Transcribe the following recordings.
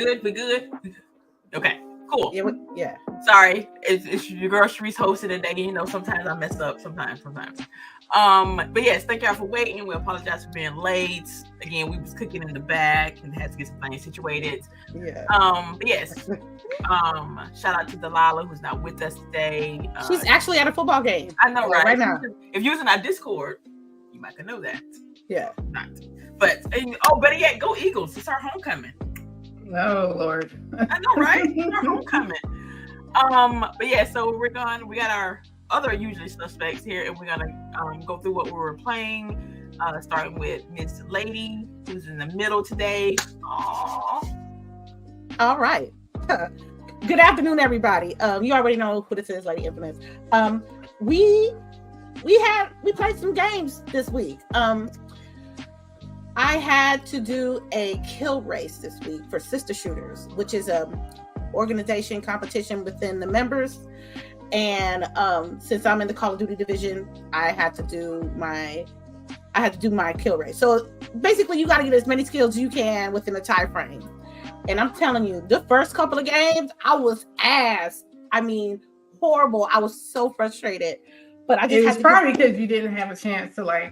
good? We good? Okay, cool. Yeah. Sorry, it's your girl CHAREECE hosting today. You know, sometimes I mess up. Sometimes. But yes, thank y'all for waiting. We apologize for being late. Again, we was cooking in the back and had to get some things situated. Yeah. But yes. Shout out to DELILAH, who's not with us today. She's actually at a football game. I know, right? Right now. If you're using our Discord, you might know that. Yeah. Not. But better yet, go Eagles. It's our homecoming. Oh Lord. I know, right? It's our homecoming. But yeah, so we got our other usually suspects here, and we're gonna go through what we were playing. Starting with Miss Lady, who's in the middle today. Aww. All right. Good afternoon, everybody. You already know who this is, Lady Infamous. We played some games this week. I had to do a kill race this week for Sister Shooters, which is a organization competition within the members. And since I'm in the Call of Duty division, I had to do my kill race. So basically, you got to get as many kills as you can within a time frame. And I'm telling you, the first couple of games, I was horrible. I was so frustrated. But it was probably because you didn't have a chance to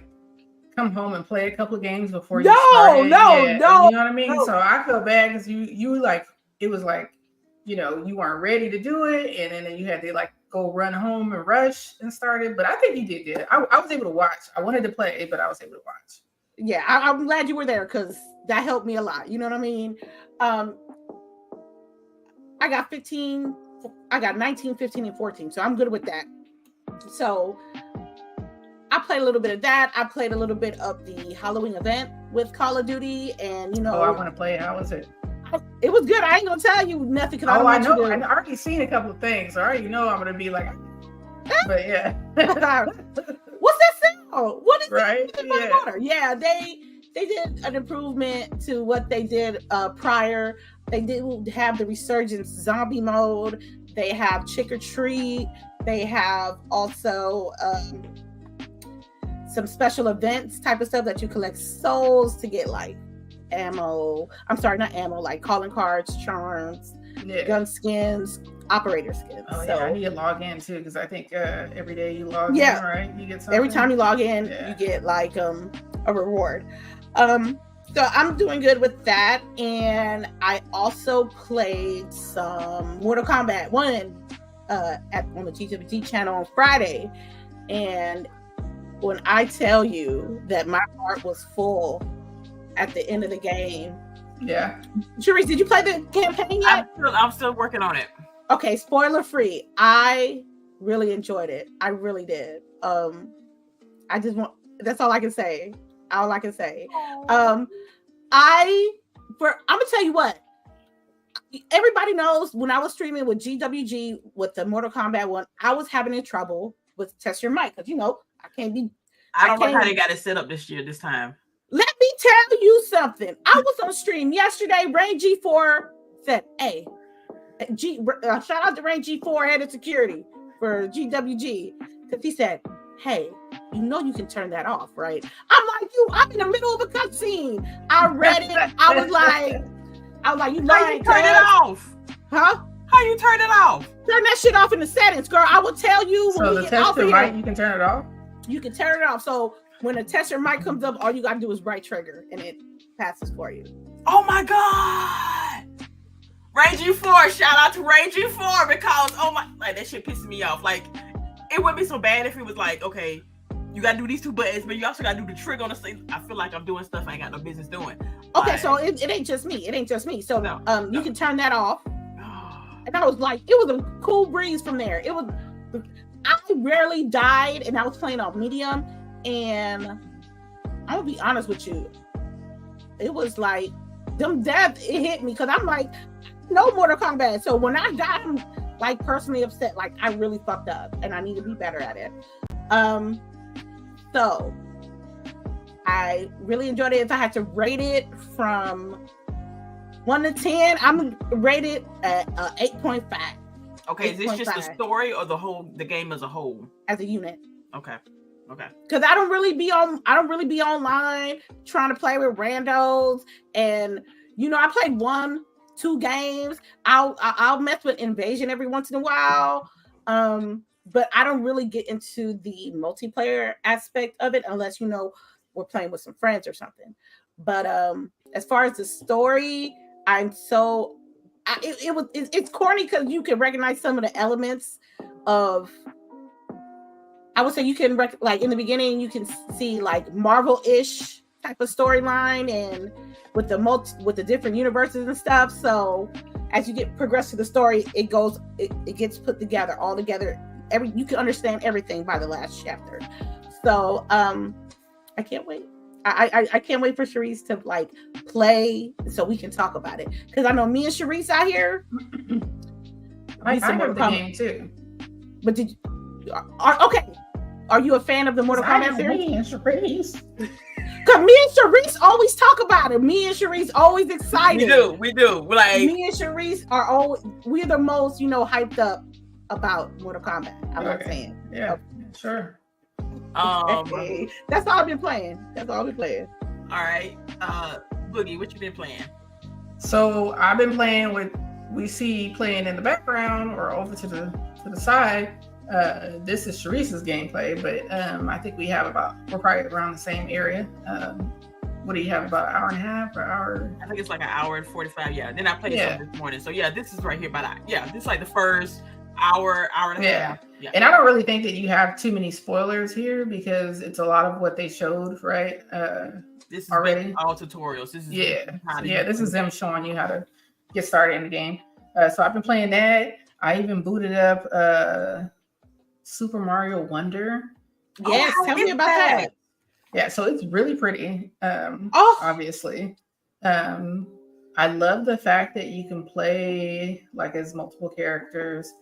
come home and play a couple of games before you started. No. You know what I mean? No. So I feel bad because you it was you weren't ready to do it, and then you had to go run home and rush and start it. But I think you did good. I was able to watch. I wanted to play, but I was able to watch. Yeah, I'm glad you were there because that helped me a lot. You know what I mean? I got 19, 15, and 14. So I'm good with that. So I played a little bit of that. I played a little bit of the Halloween event with Call of Duty, and I want to play it. How was it? It was good. I ain't gonna tell you nothing because I know. I already seen a couple of things. So I already know I'm gonna be like, but yeah. What's that sound? What is right? Yeah, they did an improvement to what they did prior. They did have the resurgence zombie mode. They have trick or treat. They have also some special events type of stuff that you collect souls to get ammo. I'm sorry, not ammo, calling cards, charms, gun skins, operator skins. Oh yeah, I need to log in too because I think every day you log in, right? You get something. Every time you log in, you get a reward. So I'm doing good with that, and I also played some Mortal Kombat 1 on the GWG channel on Friday, and when I tell you that my heart was full at the end of the game. Yeah. CHAREECE, did you play the campaign yet? I'm still working on it. Okay, spoiler free. I really enjoyed it. I really did. That's all I can say. I'm gonna tell you what. Everybody knows when I was streaming with GWG with the Mortal Kombat 1, I was having trouble with test your mic because I don't know how they got it set up this time. Let me tell you something. I was on stream yesterday. Rain G4 said, "Hey, shout out to Rain G4, head of security for GWG," because he said, "Hey, you can turn that off, right?" I'm in the middle of a cutscene. I read it. I was like, you lying? Turn it off, huh? How you turn it off? Turn that shit off in the settings, girl. I will tell you. So the tester mic, you can turn it off. You can turn it off. So when a tester mic comes up, all you gotta do is right trigger, and it passes for you. Oh my god! Rain G4, shout out to Rain G4 because that shit pisses me off. It wouldn't be so bad if it was okay, you gotta do these two buttons, but you also gotta do the trigger on the thing. I feel like I'm doing stuff I ain't got no business doing. Okay, so it ain't just me. So you can turn that off. And I was it was a cool breeze from there. I rarely died, and I was playing on medium. And I'm gonna be honest with you, it was them deaths. It hit me because I'm no Mortal Kombat. So when I died, I'm personally upset. I really fucked up, and I need to be better at it. So I really enjoyed it. If I had to rate it from 1 to 10, I'm rated at 8.5. Okay, is this just the story or the game as a whole? As a unit. Okay. Because I don't really be online trying to play with randos, and I played one 2 games. I'll mess with Invasion every once in a while. But I don't really get into the multiplayer aspect of it unless, you know, we're playing with some friends or something. But as far as the story, it's corny because you can recognize some of the elements of. I would say you can like in the beginning you can see like Marvel-ish type of storyline and with the different universes and stuff. So as you progress through the story, it gets put together all together. You can understand everything by the last chapter. So I can't wait. I can't wait for Charisse to like play so we can talk about it. Because I know me and Charisse out here. I have the game too. But okay. Are you a fan of the Mortal Kombat series? Me and Charisse. Because me and Charisse always talk about it. Me and Charisse always excited. We do. We're like me and Charisse we're the most, you know, hyped up about Mortal Kombat. I'm not saying. Yeah, sure. Okay. That's all I've been playing. All right. Boogie, what you been playing? So I've been playing with playing in the background or over to the side. This is Chareece's gameplay, but I think we're probably around the same area. What do you have, about an hour and a half or hour? I think it's like an hour and 45. Yeah. Then I played some this morning. So yeah, this is right here this is like the first hour and a half. Yeah. And I don't really think that you have too many spoilers here because it's a lot of what they showed, right? This is already all tutorials. This is this is them showing you how to get started in the game. So I've been playing that. I even booted up Super Mario Wonder. Yes, tell me about that. Yeah, so it's really pretty. Obviously. I love the fact that you can play like as multiple characters.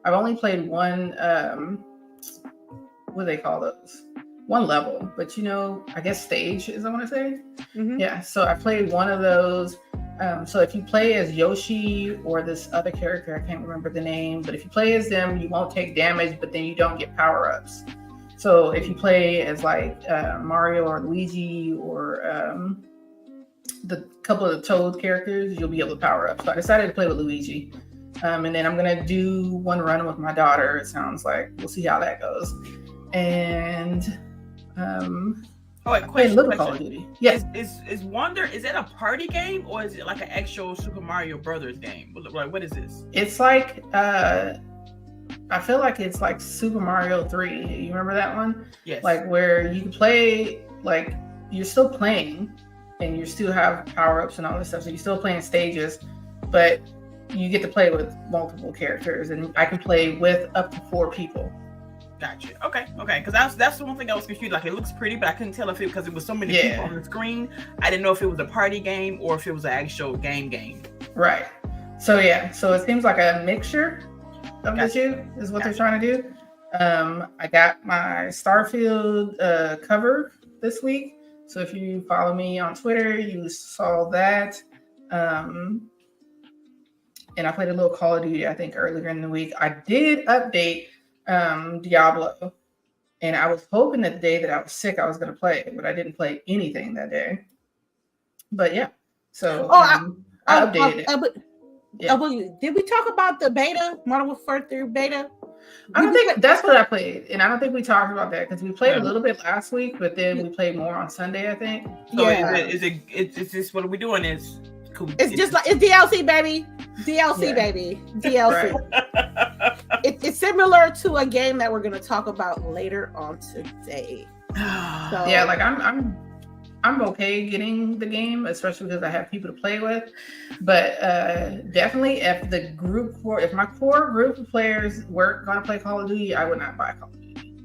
I've only played one what do they call those? One level, but you know, I guess stage is I want to say. Mm-hmm. Yeah, so I played one of those. So if you play as Yoshi or this other character, I can't remember the name, but if you play as them, you won't take damage, but then you don't get power-ups. So if you play as like Mario or Luigi or the couple of the Toad characters, you'll be able to power up. So I decided to play with Luigi. And then I'm going to do one run with my daughter, it sounds like. We'll see how that goes. And question. Call of Duty. Yes. Is Wonder, is it a party game or is it like an actual Super Mario Brothers game? Like, what is this? It's like I feel like it's like Super Mario 3. You remember that one? Yes. Like where you can play, like you're still playing and you still have power-ups and all this stuff. So you're still playing stages, but you get to play with multiple characters and I can play with up to 4 people. Gotcha. Okay. Because that's the one thing I was confused. Like, it looks pretty, but I couldn't tell if it because it was so many people on the screen. I didn't know if it was a party game or if it was an actual game. Right. So it seems like a mixture of the two is what they're trying to do. I got my Starfield cover this week. So if you follow me on Twitter, you saw that. And I played a little Call of Duty, I think, earlier in the week. I did update Diablo, and I was hoping that the day that I was sick I was going to play it, but I didn't play anything that day. But yeah, so I updated it. Did we talk about the beta, Modern Warfare 3 beta? I don't think that's what I played, and I don't think we talked about that because we played a little bit last week, but then we played more on Sunday, I think. So is this what are we doing? Is cool. It's just like it's DLC, baby. Baby. DLC. It's similar to a game that we're going to talk about later on today. So, yeah, like I'm okay getting the game, especially because I have people to play with. But definitely, if my core group of players weren't going to play Call of Duty, I would not buy Call of Duty.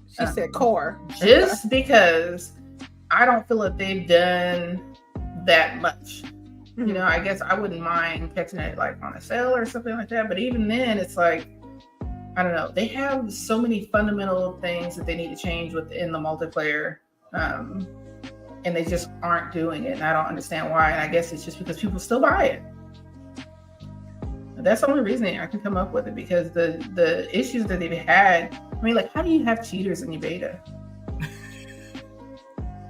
She said core. Just because I don't feel like they've done that much. Mm-hmm. You know, I guess I wouldn't mind catching it like on a sale or something like that. But even then, it's like, I don't know. They have so many fundamental things that they need to change within the multiplayer. And they just aren't doing it. And I don't understand why. And I guess it's just because people still buy it. That's the only reason I can come up with it, because the issues that they've had, I mean, like, how do you have cheaters in your beta?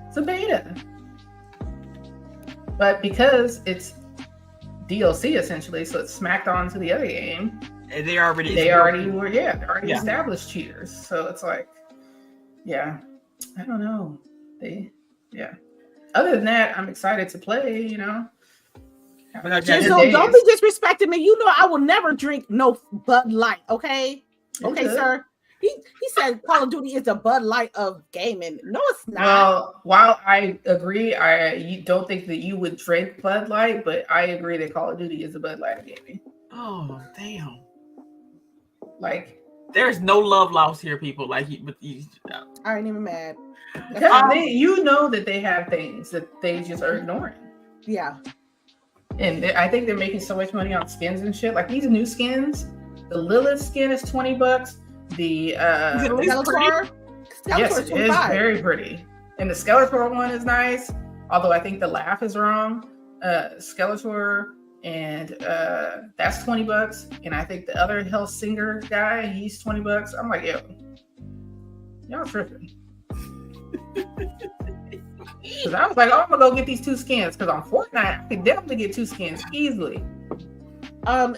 It's a beta. But because it's DLC essentially, so it's smacked onto the other game. And they already were established cheaters. So it's like, yeah, I don't know. Other than that, I'm excited to play, you know. So don't be disrespecting me. You know I will never drink no Bud Light, okay? Okay, sir. He said Call of Duty is a Bud Light of gaming. No, it's not. Well, while I agree, you don't think that you would drink Bud Light, but I agree that Call of Duty is a Bud Light of gaming. Oh, damn. Like, there's no love lost here, people. Like, I ain't even mad. You know that they have things that they just are ignoring. Yeah. And I think they're making so much money on skins and shit. Like these new skins, the Lilith skin is $20. The Skeletor? Yes, it is very pretty. And the Skeletor one is nice. Although I think the laugh is wrong. Skeletor and that's $20. And I think the other Hellsinger guy, he's $20. I'm like, yo, y'all tripping. Because I was like, I'm gonna go get these 2 skins. Because on Fortnite, I could definitely get 2 skins easily.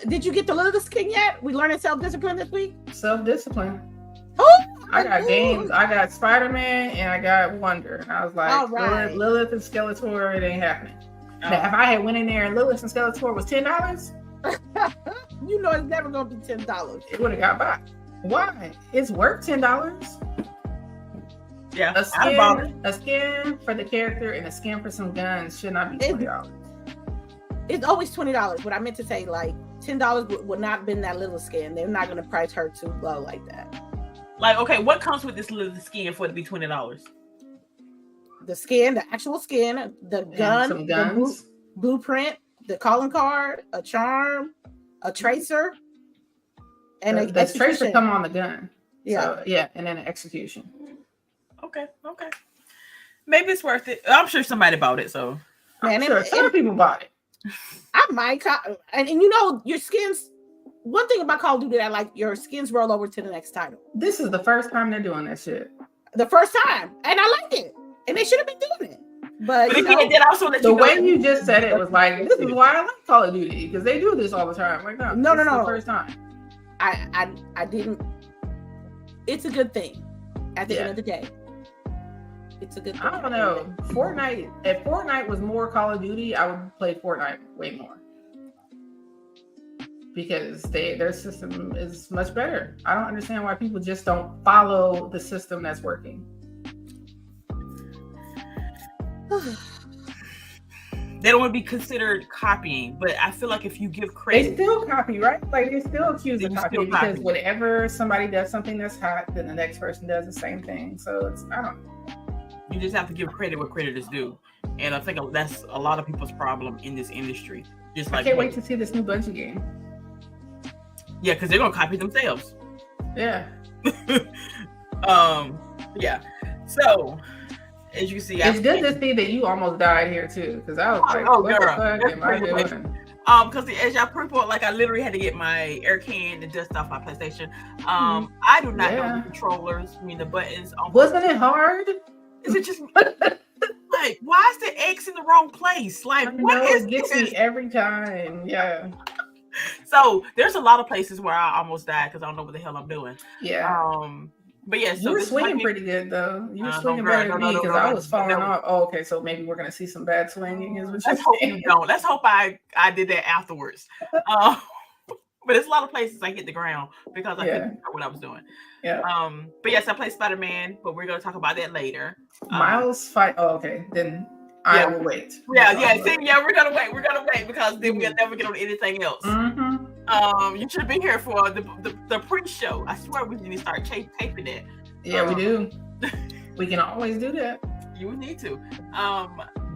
Did you get the Lilith skin yet? We learning self-discipline this week. Self-discipline. Oh, I got games. I got Spider-Man and I got Wonder. And I was like, all right. Lilith and Skeletor, it ain't happening. Now, if I had went in there and Lilith and Skeletor was $10, you know it's never gonna be $10. It would have got by. Why? It's worth $10. Yeah, a skin for the character and a skin for some guns should not be $20. It's always $20. What I meant to say, like $10 would not have been that little skin. They're not gonna price her too low like that. Like, okay, what comes with this little skin for it to be $20? The skin, the actual skin, the gun, some guns, the blueprint, the calling card, a charm, a tracer, and the tracer come on the gun. Yeah, so, yeah, and then an execution. Okay. Maybe it's worth it. I'm sure somebody bought it, so I'm sure some people bought it. I might, and you know, your skins. One thing about Call of Duty, I like your skins roll over to the next title. This is the first time they're doing that shit. The first time, and I like it, and they should have been doing it. But you know, the way you just said it was like, this is why I like Call of Duty, because they do this all the time. Like, no, the first time. I didn't. It's a good thing. At the end of the day. It's a good thing. I don't know. Fortnite, if Fortnite was more Call of Duty, I would play Fortnite way more. Because their system is much better. I don't understand why people just don't follow the system that's working. They don't want to be considered copying, but I feel like if you give credit, they still copy, right? Like they still accuse of copying because whenever somebody does something that's hot, then the next person does the same thing. So it's, I don't know. You just have to give credit where credit is due, and I think that's a lot of people's problem in this industry. Just like I can't wait to see this new Bungie game. Yeah, because they're gonna copy themselves. Yeah. Yeah. So, as you see, it's good to see that you almost died here too, because I was like, "What the fuck am I doing?" Because as y'all pre-port, like I literally had to get my air can and dust off my PlayStation. I do not know the controllers, the buttons. Wasn't it hard? Is it just like why is the X in the wrong place? Like it gets me every time. Yeah. So there's a lot of places where I almost died because I don't know what the hell I'm doing. Yeah. But yeah, so you were swinging pretty good though. You were swinging better than me because I was falling off. Oh, okay, so maybe we're gonna see some bad swinging. Let's hope you don't. Let's hope I did that afterwards. But there's a lot of places I hit the ground because I couldn't know what I was doing. Yeah. But yes, I played Spider-Man, but we're gonna talk about that later. Miles fight. Oh, okay. Then I will wait. Yeah. We're gonna wait. We're gonna wait because then we'll never get on anything else. Mm-hmm. You should be here for the pre-show. I swear we need to start taping it. Yeah, we do. We can always do that. You need to.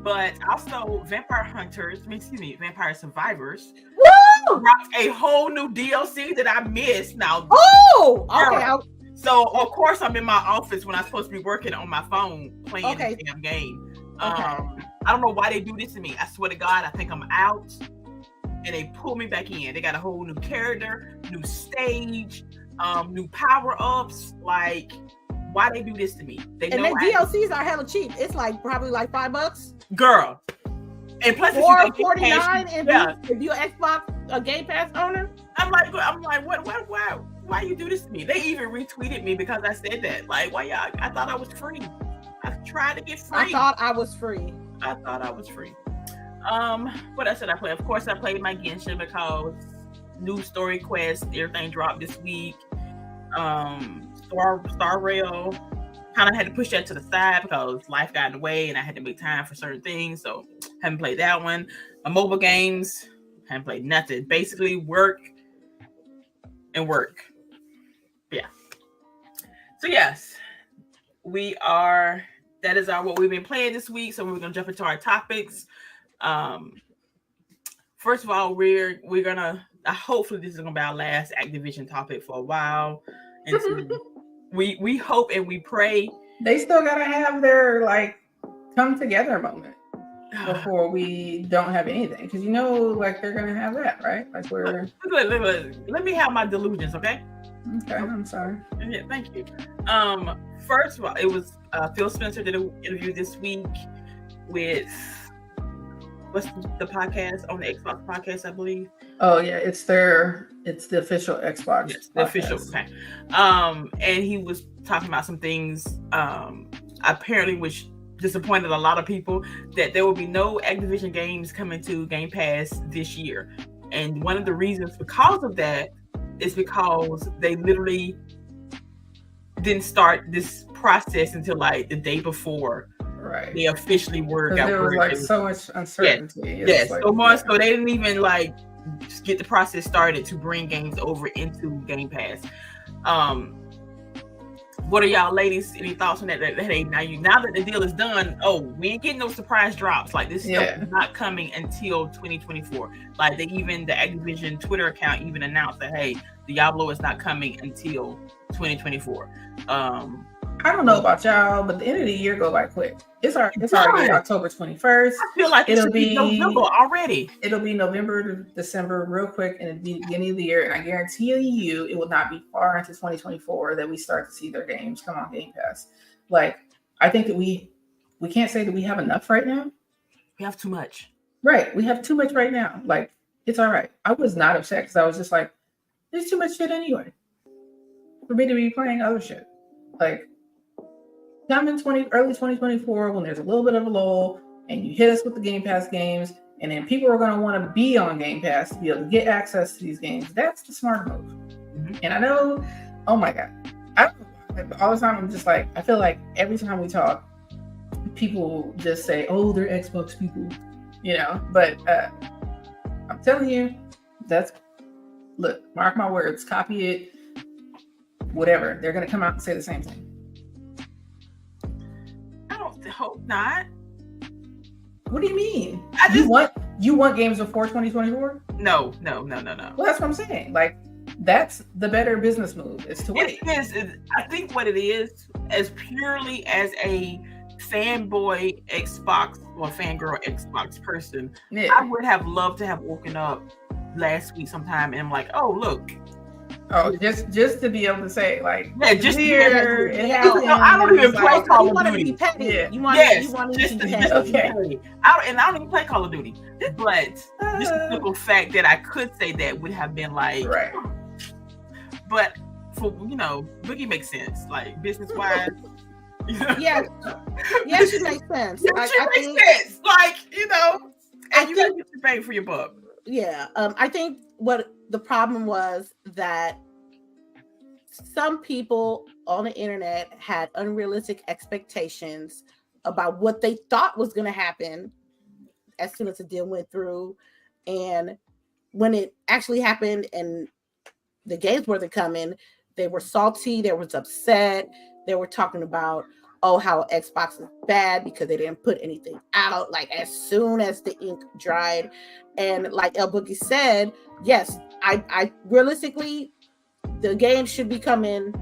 But also Vampire Survivors. Woo! Dropped a whole new DLC that I missed now. Oh, okay. So of course I'm in my office when I'm supposed to be working on my phone playing the damn game. I don't know why they do this to me. I swear to God, I think I'm out. And they pull me back in. They got a whole new character, new stage, new power-ups. Like, why they do this to me? And their DLCs are hella cheap. It's like probably like $5. Girl, And plus, $4.49, and if you're Xbox a Game Pass owner, I'm like, why you do this to me? They even retweeted me because I said that. Like, why y'all? I thought I was free. I tried to get free. I thought I was free. What else did I play? Of course, I played my Genshin because new story quest, everything dropped this week. Star Rail, kind of had to push that to the side because life got in the way and I had to make time for certain things. So haven't played that one. My mobile games, haven't played nothing. Basically work. Yeah. So yes, that is what we've been playing this week. So we're gonna jump into our topics. First of all, we're gonna hopefully this is gonna be our last Activision topic for a while. And we hope and we pray they still gotta have their like come together moment before we don't have anything, because like they're gonna have that, right? Like let me have my delusions, okay? Okay, I'm sorry. Yeah, thank you. First of all, it was Phil Spencer did an interview this week with what's the podcast on the Xbox podcast, I believe. Oh yeah, it's the official Xbox. Yes, the official. Okay. And he was talking about some things apparently which disappointed a lot of people, that there will be no Activision games coming to Game Pass this year. And one of the reasons because of that is because they literally didn't start this process until like the day before. Right. They officially got there was like so much uncertainty. Yes. Like, so they didn't even like just get the process started to bring games over into Game Pass. What are y'all ladies? Any thoughts on that? Hey, now that the deal is done, we ain't getting no surprise drops. Like this stuff is not coming until 2024. Like the Activision Twitter account even announced that hey, Diablo is not coming until 2024. I don't know about y'all, but the end of the year go by quick. It's already October 21st. I feel like it'll be November already. It'll be November to December real quick, and it'll be the beginning of the year. And I guarantee you, it will not be far into 2024 that we start to see their games come on Game Pass. Like, I think that we can't say that we have enough right now. We have too much. Right. We have too much right now. Like, it's all right. I was not upset because I was just like, there's too much shit anyway for me to be playing other shit. Like, come in early 2024 when there's a little bit of a lull and you hit us with the Game Pass games, and then people are going to want to be on Game Pass to be able to get access to these games. That's the smart move. Mm-hmm. And I know, oh my God, all the time I'm just like, I feel like every time we talk, people just say, oh, they're Xbox people, but I'm telling you, look, mark my words, copy it, whatever. They're going to come out and say the same thing. Hope not. What do you mean? You want games before 2024? No. Well, that's what I'm saying. Like, that's the better business move is to wait. I think what it is, as purely as a fanboy Xbox or fangirl Xbox person, I would have loved to have woken up last week sometime and I'm like, oh look. Oh, just to be able to say like, just here. I don't even play Call of Duty. You want to be petty. Okay. I don't even play Call of Duty, but just the simple fact that I could say that would have been like, right. But for Boogie makes sense, like business wise. Yes, it makes sense. It makes sense, like and you gotta get your bang for your buck. Yeah, I think what the problem was that some people on the internet had unrealistic expectations about what they thought was going to happen as soon as the deal went through. And when it actually happened and the games weren't coming, they were salty, they was upset, they were talking about, how Xbox is bad because they didn't put anything out, like as soon as the ink dried. And like LBOOGIE said, yes, I realistically, the game should be coming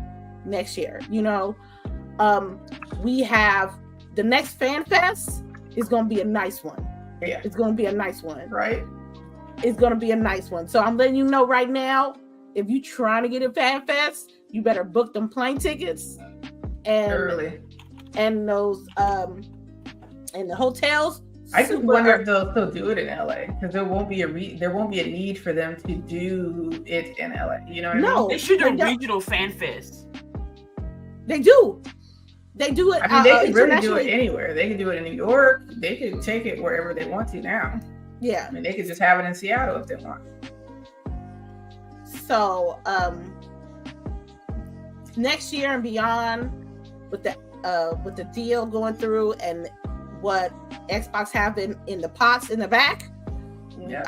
next year. We have the next Fan Fest is going to be a nice one. Yeah. It's going to be a nice one. Right. It's going to be a nice one. So I'm letting you know right now, if you're trying to get a Fan Fest, you better book them plane tickets and early. And those and the hotels I just wonder if they'll still do it in LA because there won't be a need for them to do it in LA. You know what I mean? They should do regional fan fest. They do. They do it. I mean, they can really do it anywhere. They can do it in New York. They can take it wherever they want to now. Yeah. I mean, they could just have it in Seattle if they want. So, next year and beyond, with the deal going through and what Xbox have in the pots in the back,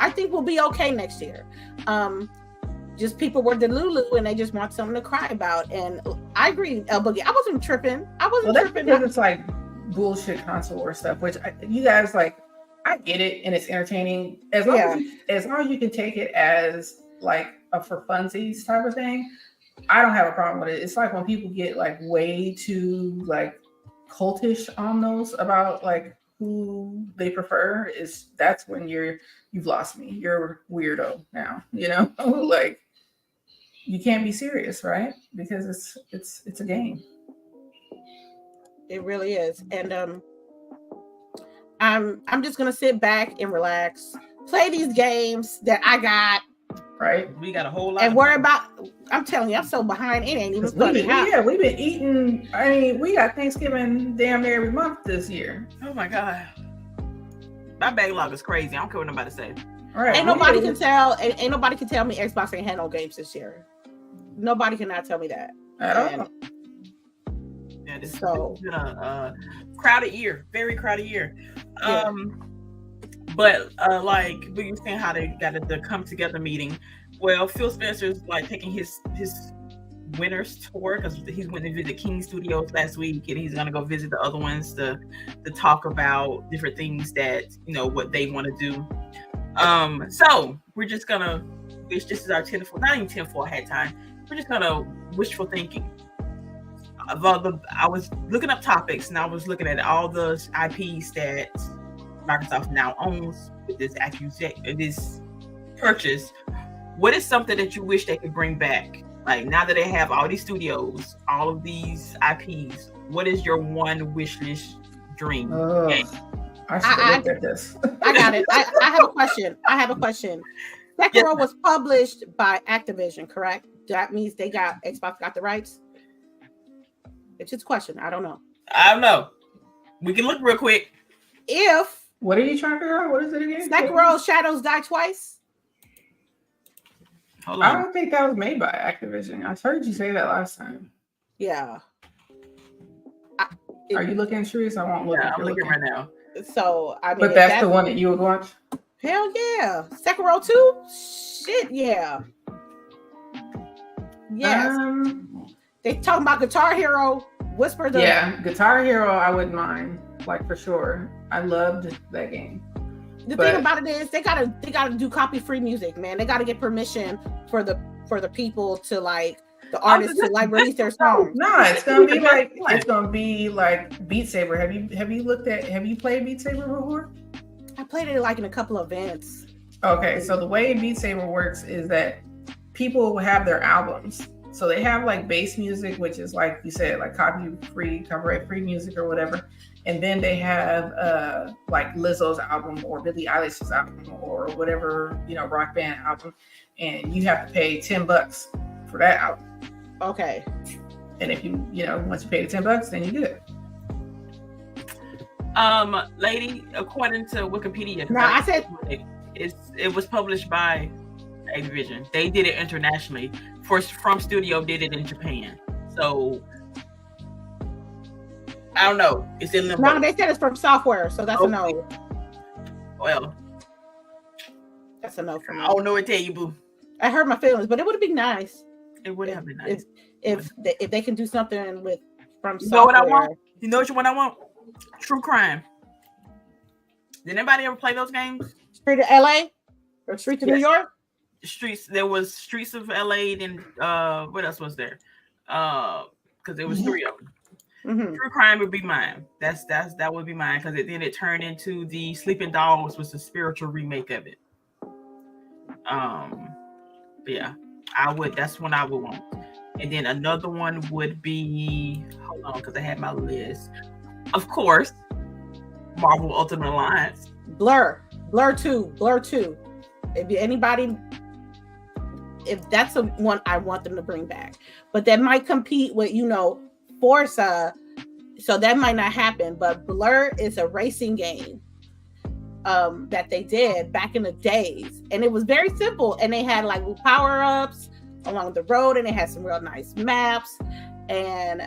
I think we'll be okay next year. Just people were delulu and they just want something to cry about. And I agree, LBOOGIE. I wasn't tripping. That's because it's like bullshit console war stuff, which you guys like. I get it and it's entertaining as long as you can take it as like a for funsies type of thing. I don't have a problem with it. It's like when people get like way too like cultish on those about like who they prefer, that's when you've lost me. You're a weirdo now, you know? Like you can't be serious, right? Because it's a game. It really is. And I'm just gonna sit back and relax, play these games that I got. Right. We got a whole lot. And worry about. I'm telling you, I'm so behind. It ain't even funny. We've been eating. I mean, we got Thanksgiving damn near every month this year. Oh my god, my backlog is crazy. I don't care what nobody say. All right. Ain't nobody can tell. Ain't nobody can tell me Xbox ain't had no games this year. Nobody cannot tell me that. At all. Yeah, this has been a crowded year, very crowded year. Yeah. But like we were saying, how they got the come together meeting. Well, Phil Spencer's like taking his winners tour because he went to visit King Studios last week, and he's gonna go visit the other ones to talk about different things that what they want to do. So we're just gonna wish. This is our 10-4, not even 10-4 ahead time. We're just gonna wishful thinking. I was looking up topics and I was looking at all the IPs that Microsoft now owns with this this purchase. What is something that you wish they could bring back? Like now that they have all these studios, all of these IPs, what is your one wish list dream game? I looked at this. I got it. I have a question. Sekiro was published by Activision, correct? That means Xbox got the rights? It's just a question. I don't know. We can look real quick. What are you trying to figure out? What is it again? Sekiro Shadows Die Twice? Hold on. I don't think that was made by Activision. I heard you say that last time. Yeah. Are you looking, Sharice? I won't look. Yeah, I'm looking right now. So I mean, but that's the one that you would watch? Hell yeah. Sekiro 2? Shit, yeah. Yes. They talking about Guitar Hero. Whisper the Guitar Hero. I wouldn't mind, like for sure. I loved that game. The thing about it is they gotta do copy-free music, man. They gotta get permission for the people to like the artists to like release their songs. No, it's gonna be like Beat Saber. Have you played Beat Saber before? I played it like in a couple of events. Okay, so the way Beat Saber works is that people will have their albums. So they have like bass music, which is like you said, like copyright-free music or whatever. And then they have like Lizzo's album or Billie Eilish's album or whatever, rock band album. And you have to pay $10 for that album. Okay. And if you once you pay the $10, then you get it. Lady, according to Wikipedia, no, I said it was published by Activision. They did it internationally. From Studio did it in Japan. So I don't know. It's in limbo. No, they said it's from software, so that's a no. Well, that's a no for me. I don't know what to tell you, boo. I hurt my feelings, but it would have been nice. It would have been nice if they can do something from software. You know what I want? You know what I want? True crime. Did anybody ever play those games? Street of LA or Street of New York? Streets. There was Streets of LA. Then what else was there? Because there was 3 of them. Mm-hmm. True crime would be mine. That would be mine because then it turned into the Sleeping Dogs was the spiritual remake of it. But yeah, I would. That's one I would want. And then another one would be, hold on, because I had my list. Of course, Marvel Ultimate Alliance. Blur 2. If that's the one I want them to bring back, but that might compete with, Forza, so that might not happen. But Blur is a racing game that they did back in the days, and it was very simple, and they had like power-ups along the road, and they had some real nice maps, and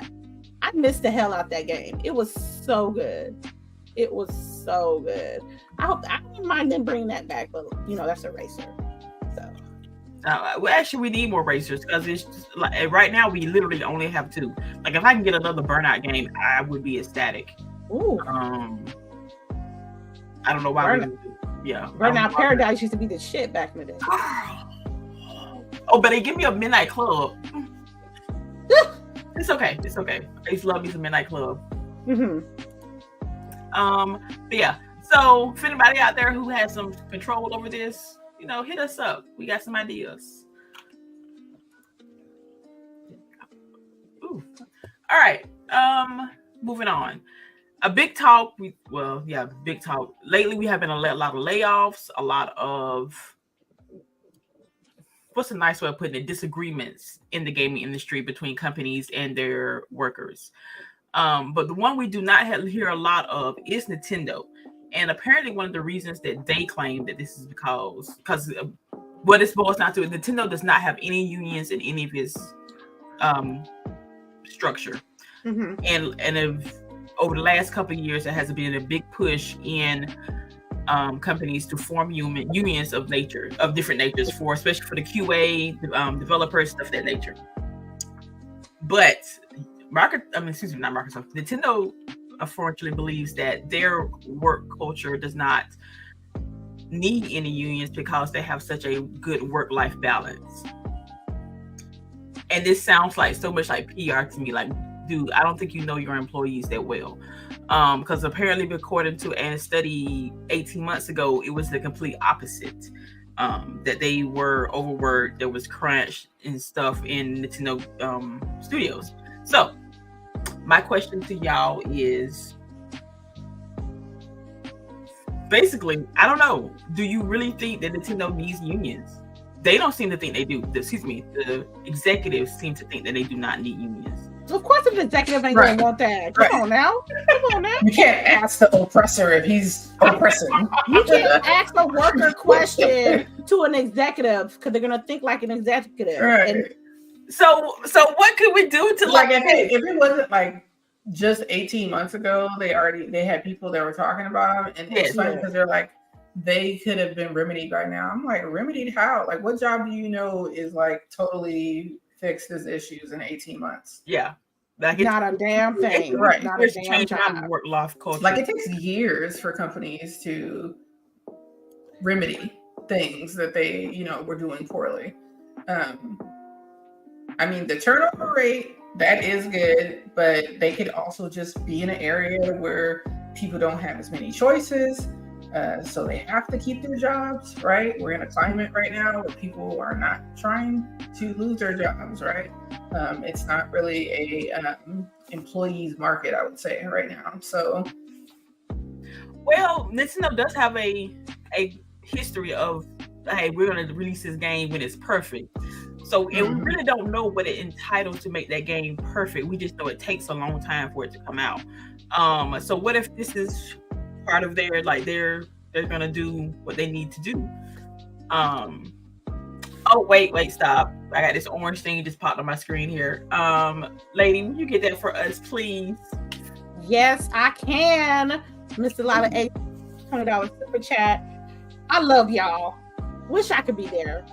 I missed the hell out that game. It was so good. I don't mind them bringing that back, but that's a racer. So well, actually, we need more racers because it's just, like, right now we literally only have 2. Like, if I can get another Burnout game, I would be ecstatic. Ooh. I don't know why Burnout Paradise used to be the shit back in the day. Oh, but they give me a Midnight Club. It's okay. I used to love me some Midnight Club. Mm-hmm. But yeah. So, for anybody out there who has some control over this, hit us up. We got some ideas. Ooh. All right. Moving on. A big talk. Big talk. Lately, we have been a lot of layoffs. A lot of, what's a nice way of putting it, disagreements in the gaming industry between companies and their workers. But the one we do not hear a lot of is Nintendo. And apparently one of the reasons that they claim that this is because what it boils down to is Nintendo does not have any unions in any of its structure. Mm-hmm. And if, over the last couple of years, there has been a big push in companies to form unions of different natures, especially for the QA, developers, stuff of that nature. But Nintendo unfortunately believes that their work culture does not need any unions because they have such a good work-life balance. And this sounds like so much like PR to me. Like, dude, I don't think you know your employees that well. Because apparently, according to a study 18 months ago, it was the complete opposite. That they were overworked, there was crunch and stuff in Nintendo studios. So, my question to y'all is, basically, I don't know. Do you really think that Nintendo needs unions? They don't seem to think they do. The executives seem to think that they do not need unions. So of course, an executive ain't gonna want that. Come on now. You can't ask the oppressor if he's oppressing. You can't ask a worker question to an executive because they're gonna think like an executive. Right. And so what could we do to like if it wasn't like just 18 months ago, they had people that were talking about them, and it's funny because they're like, they could have been remedied by now. I'm like, remedied how? Like, what job do you know is like totally fixed his issues in 18 months? Yeah. Not a damn thing. Right. Not a damn job. Work-life culture. Like, it takes years for companies to remedy things that they, were doing poorly. I mean, the turnover rate, that is good, but they could also just be in an area where people don't have as many choices. So they have to keep their jobs, right? We're in a climate right now where people are not trying to lose their jobs, right? It's not really a employees market, I would say, right now. So, well, Nintendo does have a history of, hey, we're going to release this game when it's perfect. So, and we really don't know what it entitles to make that game perfect. We just know it takes a long time for it to come out. So what if this is part of their, like, they're gonna do what they need to do? Oh, wait, stop. I got this orange thing just popped on my screen here. Lady, will you get that for us, please? Yes, I can. Mr. Delilah, $20 super chat. I love y'all. Wish I could be there.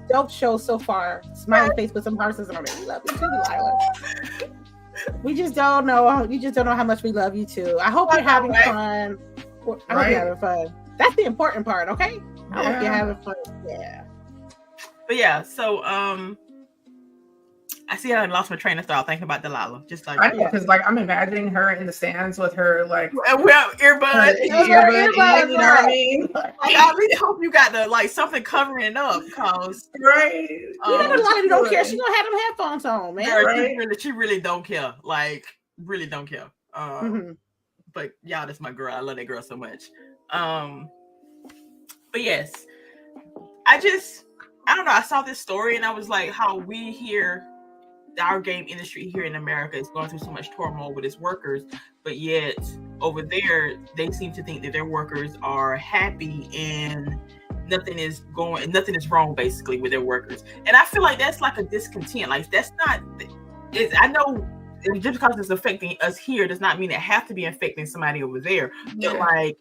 Dope show so far. Smiley face with some hearts on it. We love you too, Delilah. We just don't know. You just don't know how much we love you too. I hope you're having fun. I hope you're having fun. That's the important part, okay? I hope you're having fun. Yeah. But yeah, so I see I lost my train of thought thinking about Delilah. Just like, I know, because like I'm imagining her in the stands with her like earbuds. Earbud, you know what I mean? Like, I really hope you got the like something covering it up, cause right. You know, Delilah don't care. She gonna have them headphones on, man. Right. She really don't care. Like, really don't care. but y'all, that's my girl. I love that girl so much. But yes, I don't know. I saw this story and I was like, how we here, our game industry here in America is going through so much turmoil with its workers, but yet over there they seem to think that their workers are happy and nothing is wrong basically with their workers. And I feel like that's like a discontent. Like that's not. I know just because it's affecting us here does not mean it has to be affecting somebody over there. Yeah. But like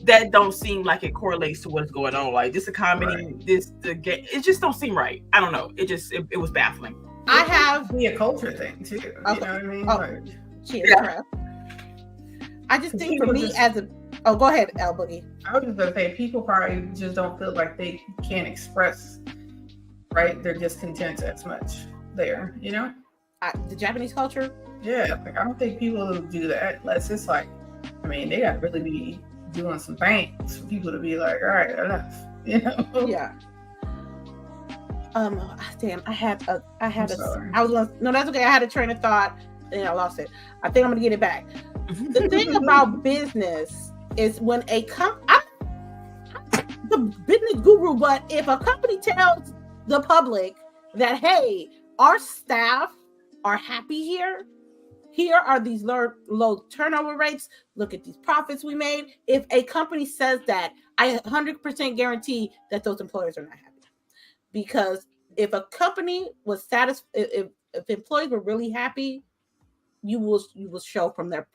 that don't seem like it correlates to what's going on. Like this economy, Right. it just don't seem right. I don't know. It was baffling. I have be a culture thing too. You know what I mean? Cheers, Yeah. I just think for me go ahead, LBOOGIE. I was just gonna say people probably just don't feel like they can express their discontent as much there, you know? The Japanese culture? Yeah, like I don't think people do that unless it's like, I mean, they gotta really be doing some things for people to be like, all right, enough, you know? Yeah. Damn, that's okay. I had a train of thought and I lost it. I think I'm gonna get it back. The thing about business is when I'm the business guru, but if a company tells the public that, hey, our staff are happy here are these low turnover rates, look at these profits we made. If a company says that, I 100% guarantee that those employers are not happy. Because if a company was satisfied, if employees were really happy, you will show from their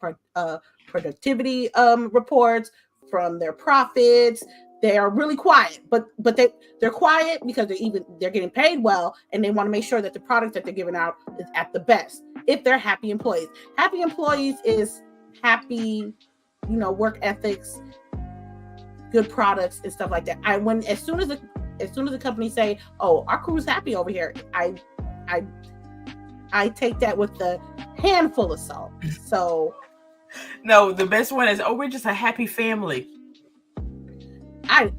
productivity reports, from their profits. They are really quiet, but they're quiet because they're getting paid well, and they want to make sure that the product that they're giving out is at the best. If they're happy employees is happy, work ethics, good products and stuff like that. As soon as the company say, "Oh, our crew's happy over here," I take that with a handful of salt. So, no, the best one is, "Oh, we're just a happy family." They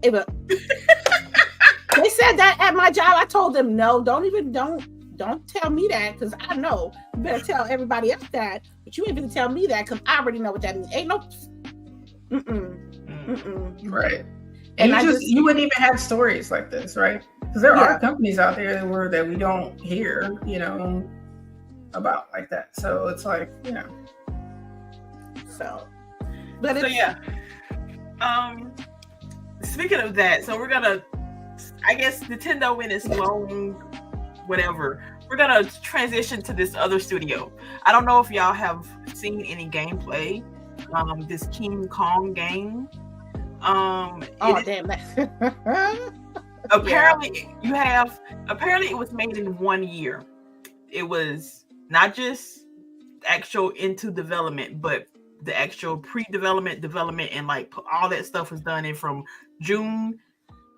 said that at my job. I told them, no, don't tell me that, because I know. You better tell everybody else that, but you ain't gonna tell me that because I already know what that means. Ain't no. Right. And you wouldn't even have stories like this, right? Because there are companies out there that we don't hear, about like that. So it's like, Speaking of that, so we're gonna, I guess Nintendo in its long, whatever, we're gonna transition to this other studio. I don't know if y'all have seen any gameplay. This King Kong game. Damn that. Apparently it was made in 1 year. It was not just actual into development, but the actual pre-development, development, and like all that stuff was done in from June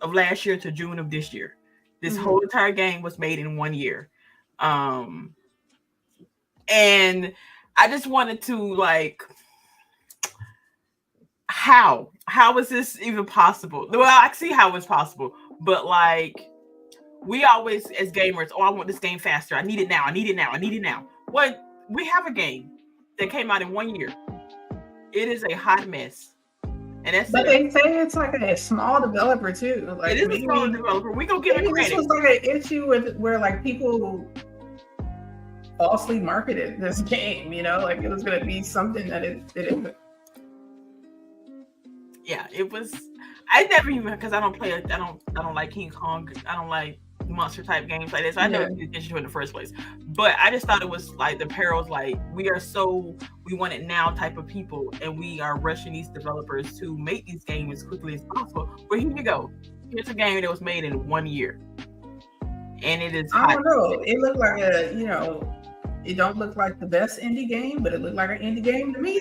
of last year to June of this year. This whole entire game was made in 1 year. And I just wanted to like, how is this even possible? Well, I see how it's possible, but like, we always as gamers, I want this game faster. I need it now. Well, we have a game that came out in 1 year. It is a hot mess. But they say it's like a small developer too. Like, it is a small developer. We gonna give it credit. This was like an issue where like people falsely marketed this game. Like it was gonna be something that it isn't. Yeah, it was. I never even, because I don't like King Kong. I don't like monster type games like this. I never paid attention to it in the first place. But I just thought it was like the perils, like we want it now type of people, and we are rushing these developers to make these games as quickly as possible. But here you go. Here's a game that was made in 1 year. And it is I don't know. It looked like it don't look like the best indie game, but it looked like an indie game to me.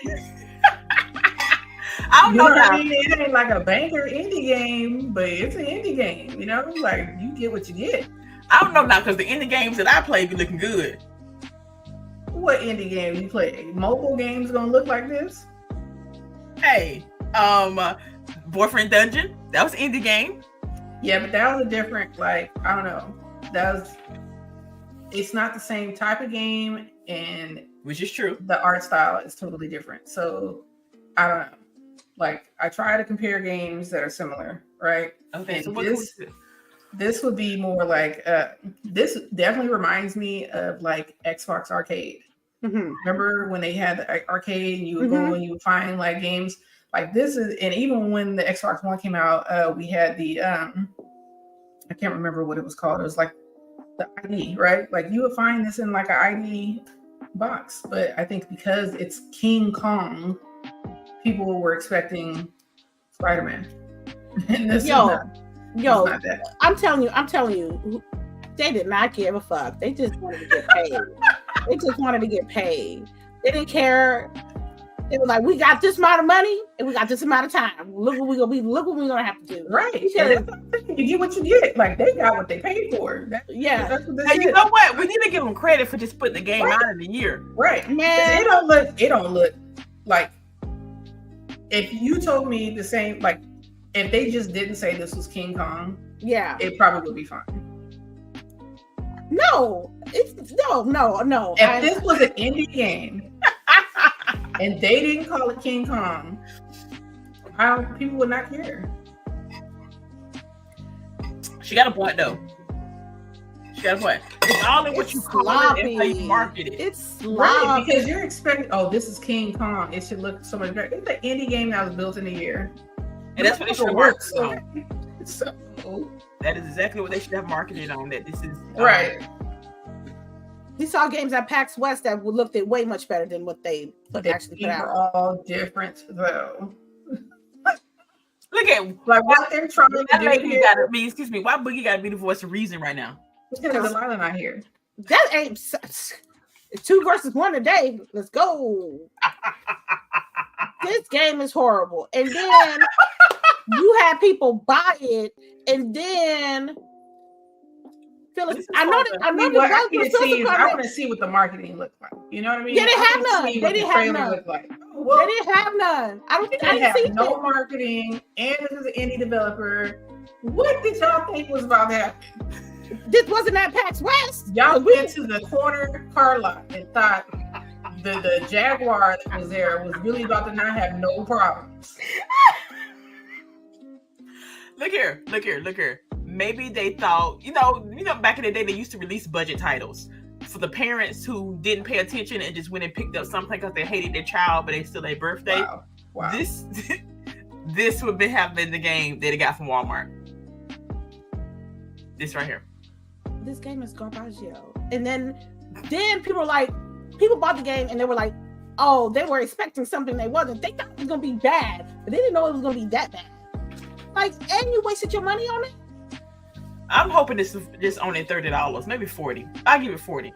I don't know. I mean, it ain't like a banger indie game, but it's an indie game. Like you get what you get. I don't know now, because the indie games that I play be looking good. What indie game you play? Mobile games gonna look like this? Hey, Boyfriend Dungeon. That was an indie game. Yeah, but that was a different. Like I don't know. It's not the same type of game, and which is true. The art style is totally different. So. I don't know. Like, I try to compare games that are similar, right? Okay, And so this would be more like this definitely reminds me of like Xbox Arcade. Remember when they had the arcade and you would go and you would find like games like this is, and even when the Xbox One came out, we had the I can't remember what it was called. It was like the ID, right? Like you would find this in like an ID box, but I think because it's King Kong, people were expecting Spider-Man. And this is not that. I'm telling you, they did not give a fuck. They just wanted to get paid. They didn't care. They were like, we got this amount of money and we got this amount of time. Look what we're gonna have to do. Right. You get what you get. Like they got what they paid for. That's what you know what? We need to give them credit for just putting the game out in a year. Right. Man. It don't look like if you told me the same, like if they just didn't say this was King Kong, it probably would be fine. No. No. If this was an indie game and they didn't call it King Kong, people would not care. She got a point though. It's all in what you call it and how you market it. It's sloppy. Right, because you're expecting, this is King Kong. It should look so much better. It's an indie game that was built in a year. And that's what it should work on. So that is exactly what they should have marketed on. That this is right. We saw games at PAX West that looked way much better than what they actually put out. They're all different though. Look at like what they're trying to do here. Excuse me, why Boogie gotta be the voice of reason right now? Because Delilah not here. That ain't 2 versus 1 today. Let's go. This game is horrible. And then you had people buy it, and then Phyllis, I want to see what the marketing looked like. You know what I mean? They didn't have none. They didn't have none. I didn't have see no marketing, and this is an indie developer. What did y'all think was about to happen? This wasn't at PAX West. Y'all went to the corner car lot and thought the Jaguar that was there was really about to not have no problems. Look here. Maybe they thought, you know, back in the day they used to release budget titles for the parents who didn't pay attention and just went and picked up something because they hated their child, but they still their birthday. Wow. This would have been the game that they got from Walmart. This right here. This game is garbage, yo. And then people bought the game and they were like, oh, they were expecting something they wasn't. They thought it was gonna be bad, but they didn't know it was gonna be that bad. Like, and you wasted your money on it. I'm hoping this is just only $30, maybe $40. I'll give it $40.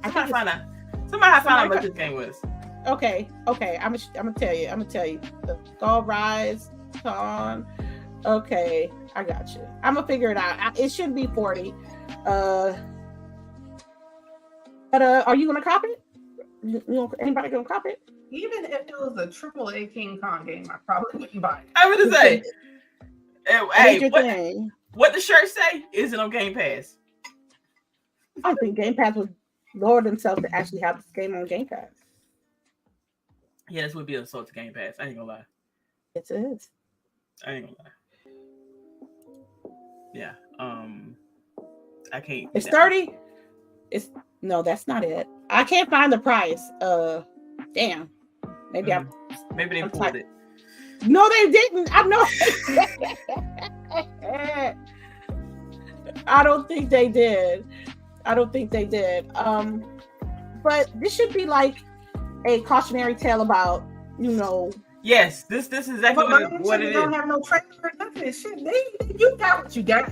Somebody find out how much this game was. Okay. I'm gonna tell you. The Skull Rise on. Okay, I got you. I'm gonna figure it out. It should be 40. But are you gonna cop it? Anybody gonna cop it? Even if it was a AAA King Kong game, I probably wouldn't buy it. I was gonna say, what the shirt say? Is it on Game Pass? I don't think Game Pass would lower themselves to actually have this game on Game Pass. Yeah, this would be a sort of Game Pass. I ain't gonna lie. It is. I ain't gonna lie. Yeah. I can't. It's 30. No, that's not it. I can't find the price. Damn. Maybe they pulled it. No, they didn't. I know. I don't think they did. But this should be like a cautionary tale about, Yes, this is exactly what it is. Don't have no trailer or nothing. Shit, you got what you got.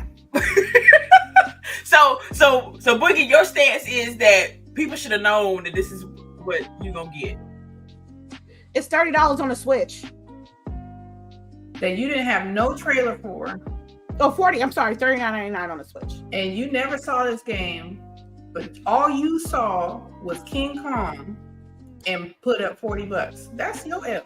So Boogie, your stance is that people should have known that this is what you're gonna get. It's $30 on the Switch. That you didn't have no trailer for. Oh, 40. I'm sorry, $39.99 on the Switch. And you never saw this game, but all you saw was King Kong and put up $40. That's your L.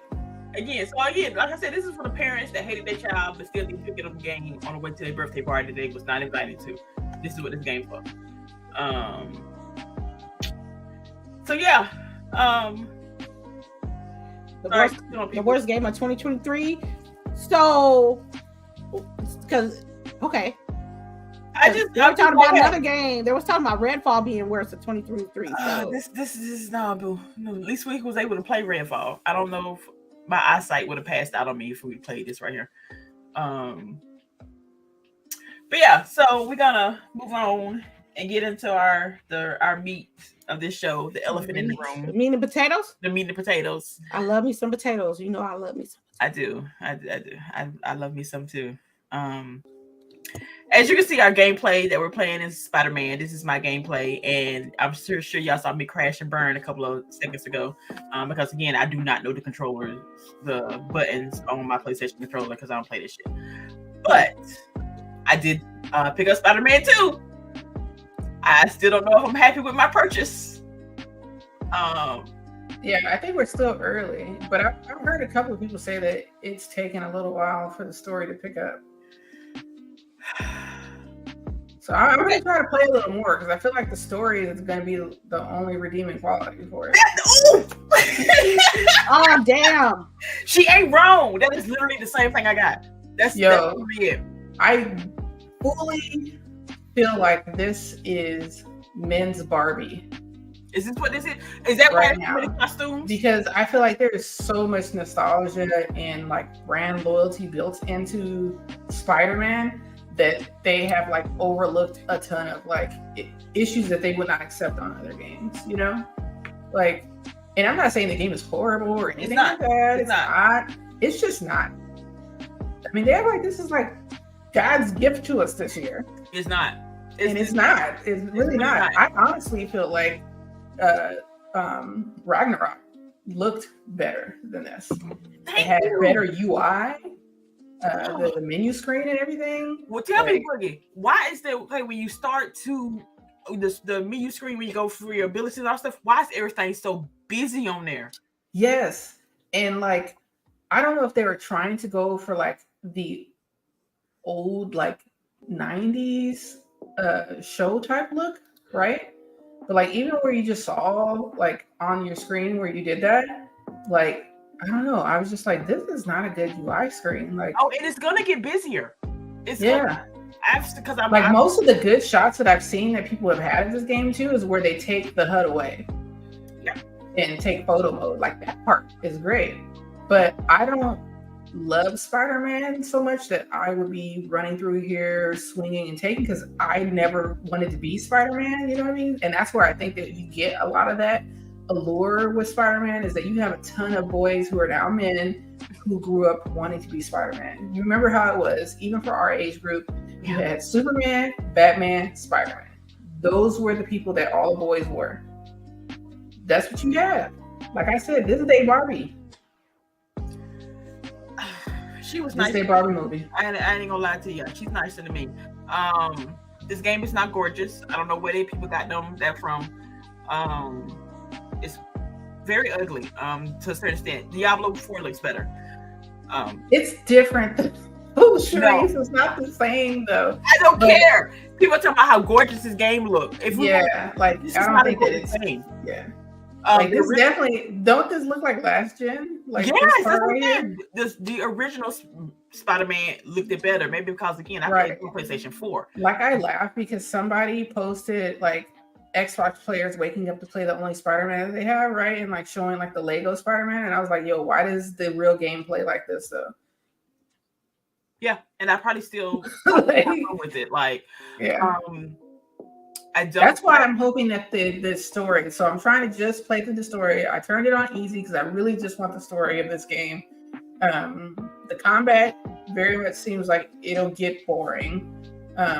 Again, like I said, this is for the parents that hated their child but still didn't pick up a game on the way to their birthday party they was not invited to. This is what this game's for. the worst game of 2023. So, because they were talking about another game. They was talking about Redfall being worse than 2023. So this is no. At least we was able to play Redfall. I don't know if my eyesight would have passed out on me if we played this right here. But yeah, so we're gonna move on and get into our meat of this show, the elephant in the room. The meat and potatoes? The meat and potatoes. I love me some potatoes. You know I love me some potatoes. I do. I love me some too. As you can see, our gameplay that we're playing is Spider-Man. This is my gameplay, and I'm sure y'all saw me crash and burn a couple of seconds ago. Because again, I do not know the controllers, the buttons on my PlayStation controller because I don't play this shit. But I did pick up Spider-Man 2. I still don't know if I'm happy with my purchase. Yeah, I think we're still early, but I've heard a couple of people say that it's taken a little while for the story to pick up. So I'm going to try to play a little more because I feel like the story is going to be the only redeeming quality for it. Oh, damn. She ain't wrong. That is literally the same thing I got. That's it. I fully feel like this is men's Barbie. Is this what this is? Is that right why now? many costumes? Because I feel like there is so much nostalgia and like brand loyalty built into Spider-Man that they have like overlooked a ton of like issues that they would not accept on other games, you know? Like, and I'm not saying the game is horrible or anything like that. It's not. It's just not. I mean, they're like, this is like God's gift to us this year. It's not. It's not. It's really not. I honestly feel like Ragnarok looked better than this. It had better UI, the menu screen and everything. Well, tell me, Boogie, why is there, when you start to the menu screen when you go through your abilities and all stuff, why is everything so busy on there? Yes. And like, I don't know if they were trying to go for like the old like 90s show type look, right? But like even where you just saw like on your screen where you did that, like I don't know, I was just like, this is not a good UI screen. Like, oh, it is gonna get busier. It's because I'm like most of the good shots that I've seen that people have had in this game too is where they take the HUD away, and take photo mode. Like that part is great, but I don't love Spider-Man so much that I would be running through here swinging and taking, because I never wanted to be Spider-Man, you know what I mean? And that's where I think that you get a lot of that allure with Spider-Man, is that you have a ton of boys who are now men who grew up wanting to be Spider-Man. You remember how it was, even for our age group, you had Superman, Batman, Spider-Man. Those were the people that all the boys were. That's what you had. Like I said, this is a Barbie. She was nice. This is a Barbie movie. I ain't gonna lie to you. She's nicer than me. This game is not gorgeous. I don't know where people got that from. It's very ugly to a certain extent. Diablo 4 looks better. It's different. Oh, Charisse, it's not the same though. I don't care. People talking about how gorgeous this game looks. I don't think that it's same. Yeah. Like this definitely, don't this look like last gen? Like yes, the original Spider-Man looked it better. Maybe because again, I played PlayStation 4. Like I laughed because somebody posted like Xbox players waking up to play the only Spider-Man that they have, right? And like showing like the Lego Spider-Man, and I was like, yo, why does the real game play like this though? Yeah, and I probably still like, with it. Like, that's why I'm hoping that the story. So I'm trying to just play through the story. I turned it on easy because I really just want the story of this game. The combat very much seems like it'll get boring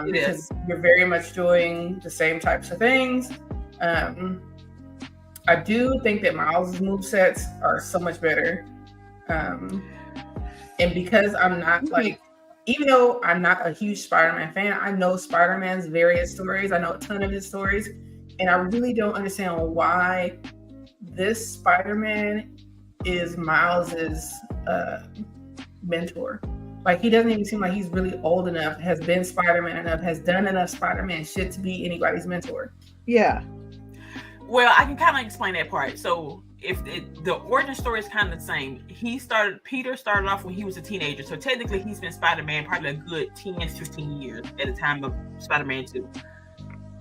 because you're very much doing the same types of things. I do think that Miles' movesets are so much better. And because I'm not like, even though I'm not a huge Spider-Man fan, I know Spider-Man's various stories. I know a ton of his stories. And I really don't understand why this Spider-Man is Miles's mentor. Like, he doesn't even seem like he's really old enough, has been Spider-Man enough, has done enough Spider-Man shit to be anybody's mentor. Yeah. Well, I can kind of explain that part. So the origin story is kind of the same. Peter started off when he was a teenager, so technically he's been Spider-Man probably a good 10-15 years at the time of Spider-Man 2.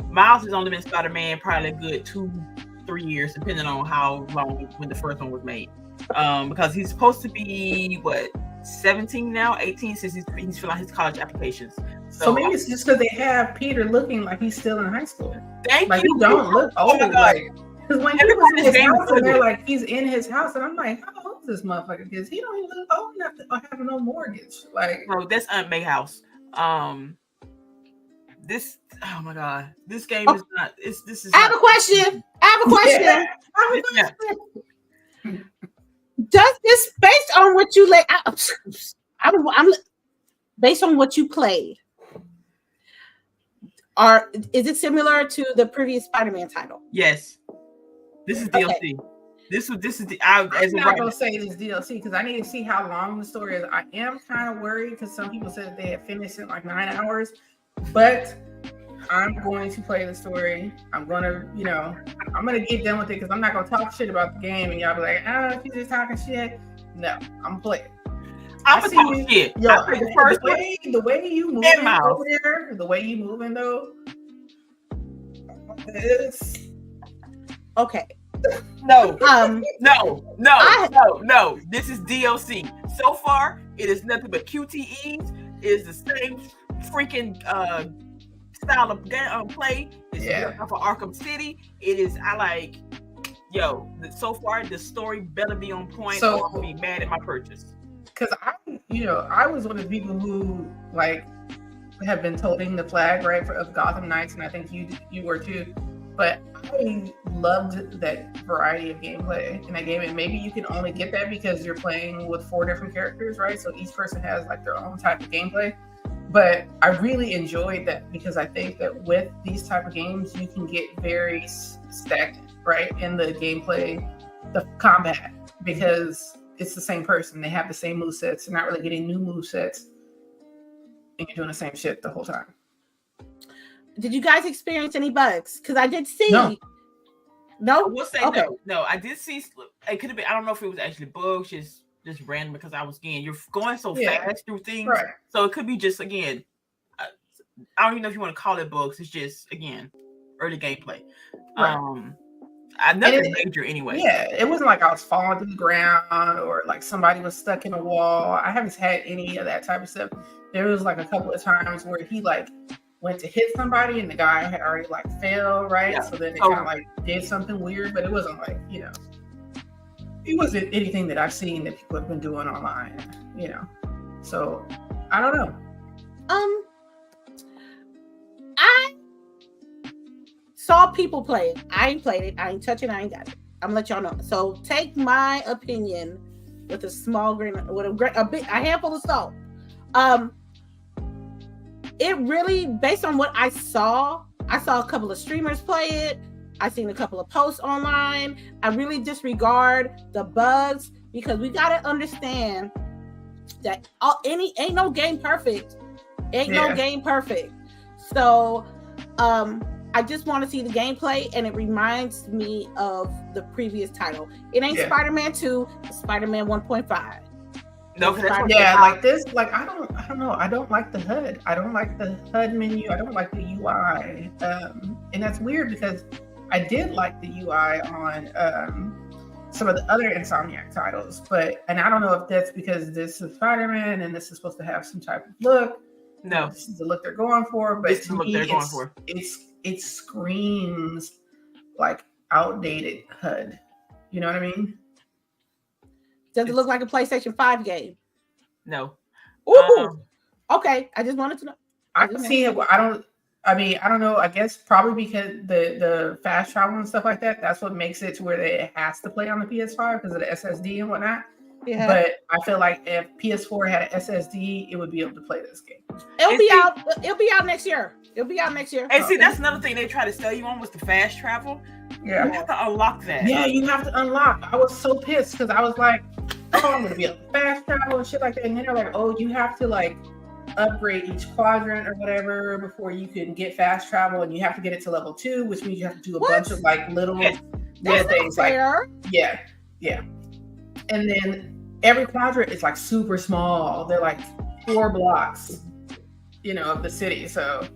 Miles has only been Spider-Man probably a good 2-3 years, depending on how long when the first one was made. Because he's supposed to be 17 now, 18 since he's filling out his college applications. So maybe it's just because they have Peter looking like he's still in high school. Thank like you. He don't look old. Because when he was in his house, and they're like, he's in his house, and I'm like, how old is this motherfucker? Because he don't even look old enough to have no mortgage. Like, no, that's Aunt May house. This, oh my god, this game is not. This is. I have a question. Does this, based on what you I'm based on what you played, is it similar to the previous Spider-Man title? Yes. This is DLC. Okay. This is the. I'm not gonna say this DLC because I need to see how long the story is. I am kind of worried because some people said that they had finished in like 9 hours, but I'm going to play the story. I'm gonna get done with it because I'm not gonna talk shit about the game and y'all be like, she's just talking shit. No, I'm gonna play it. I'm gonna talk shit. Yo, the way you moving over there, the way you moving though, it's okay. No. No. This is DLC. So far, it is nothing but QTEs. It is the same freaking style of play. It's for Arkham City. It is. So far the story better be on point. So or I'll be mad at my purchase. Because I was one of the people who have been toting the flag of Gotham Knights, and I think you were too. But I loved that variety of gameplay in that game, and maybe you can only get that because you're playing with 4 different characters, right? So each person has their own type of gameplay. But I really enjoyed that because I think that with these type of games, you can get very stagnant, right, in the gameplay, the combat, because it's the same person. They have the same movesets. They're not really getting new movesets, and you're doing the same shit the whole time. Did you guys experience any bugs? Because I did see. No? I will say no. I did see. It could have been. I don't know if it was actually bugs, just random because you're going so fast through things. Right. So it could be just again. I don't even know if you want to call it bugs. It's just again early gameplay. Right. Nothing major anyway. Yeah, it wasn't like I was falling through the ground or like somebody was stuck in a wall. I haven't had any of that type of stuff. There was a couple of times where he went to hit somebody and the guy had already fell, right? Yeah. So then it kind of did something weird, but it wasn't it wasn't anything that I've seen that people have been doing online, So I don't know. I saw people play it. I ain't played it. I ain't touching it. I ain't got it. I'm gonna let y'all know. So take my opinion with a small grain, with a handful of salt. It really, based on what I saw a couple of streamers play it. I seen a couple of posts online. I really disregard the bugs because we gotta understand that ain't no game perfect. No game perfect. So I just want to see the gameplay, and it reminds me of the previous title. It ain't Spider-Man 2, it's Spider-Man 1.5. No, this. I don't know. I don't like the HUD. I don't like the HUD menu. I don't like the UI. And that's weird because I did like the UI on some of the other Insomniac titles, and I don't know if that's because this is Spider-Man and this is supposed to have some type of look. No, this is the look they're going for. But this is the look they're going for. It screams like outdated HUD. You know what I mean? Does it look like a PlayStation 5 game? No. Ooh. Okay. I just wanted to know. I can see it. I don't know. I guess probably because the fast travel and stuff like that, that's what makes it to where it has to play on the PS5 because of the SSD and whatnot. Yeah. But I feel like if PS4 had an SSD, it would be able to play this game. It'll be out next year. And see, that's another thing they try to sell you on was the fast travel. Yeah. You have to unlock that. Yeah, you have to unlock. I was so pissed because I was like, oh, I'm going to be able to fast travel and shit like that. And then they're like, oh, you have to upgrade each quadrant or whatever before you can get fast travel. And you have to get it to level 2, which means you have to do a bunch of little That's not fair. Yeah. And then every quadrant is like super small. They're like 4 blocks, of the city. So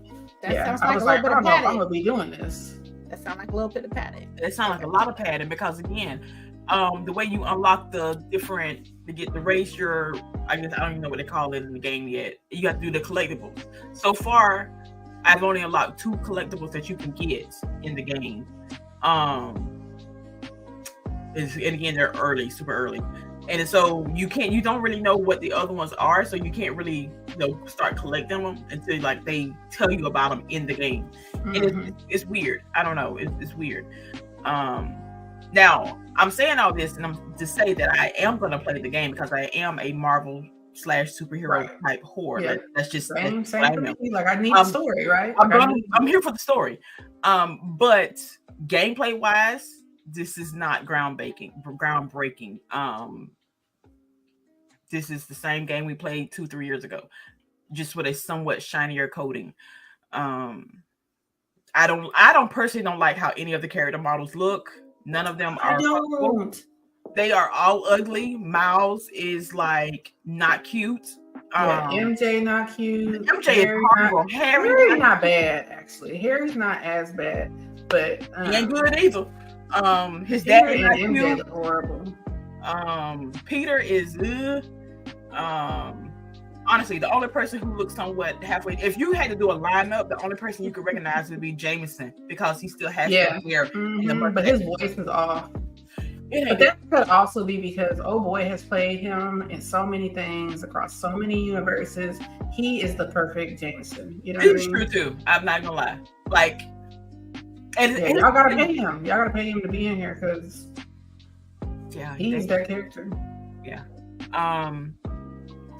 that sounds I like was a like, little bit of padding. I'm gonna be doing this. That sounds like a little bit of padding. It sounds like a lot of padding because again, the way you unlock to raise your, I guess I don't even know what they call it in the game yet. You have to do the collectibles. So far, I've only unlocked 2 collectibles that you can get in the game. And again, they're super early. And so you don't really know what the other ones are, so you can't really start collecting them until like they tell you about them in the game. And it's weird. I don't know. It's weird. Now I'm saying all this, and I'm to say that I am going to play the game because I am a Marvel / superhero type whore. Yeah. Like, that's just same for me. Like I need the story, right? I'm here for the story. But gameplay wise, this is not groundbreaking. This is the same game we played 2-3 years ago, just with a somewhat shinier coating. I don't personally like how any of the character models look. None of them are. They are all ugly. Miles is like not cute. MJ not cute. MJ is horrible. Harry not bad actually. Harry's not as bad, but he ain't good either. His dad is not MJ cute. look horrible. Peter is honestly the only person who looks somewhat halfway. If you had to do a lineup, the only person you could recognize would be Jameson because he still has hair. But his voice is off. But that could also be because boy has played him in so many things across so many universes. He is the perfect Jameson. You know what I mean? True too. I'm not gonna lie. Like, and y'all gotta pay him. Y'all gotta pay him to be in here because he's that character. Yeah.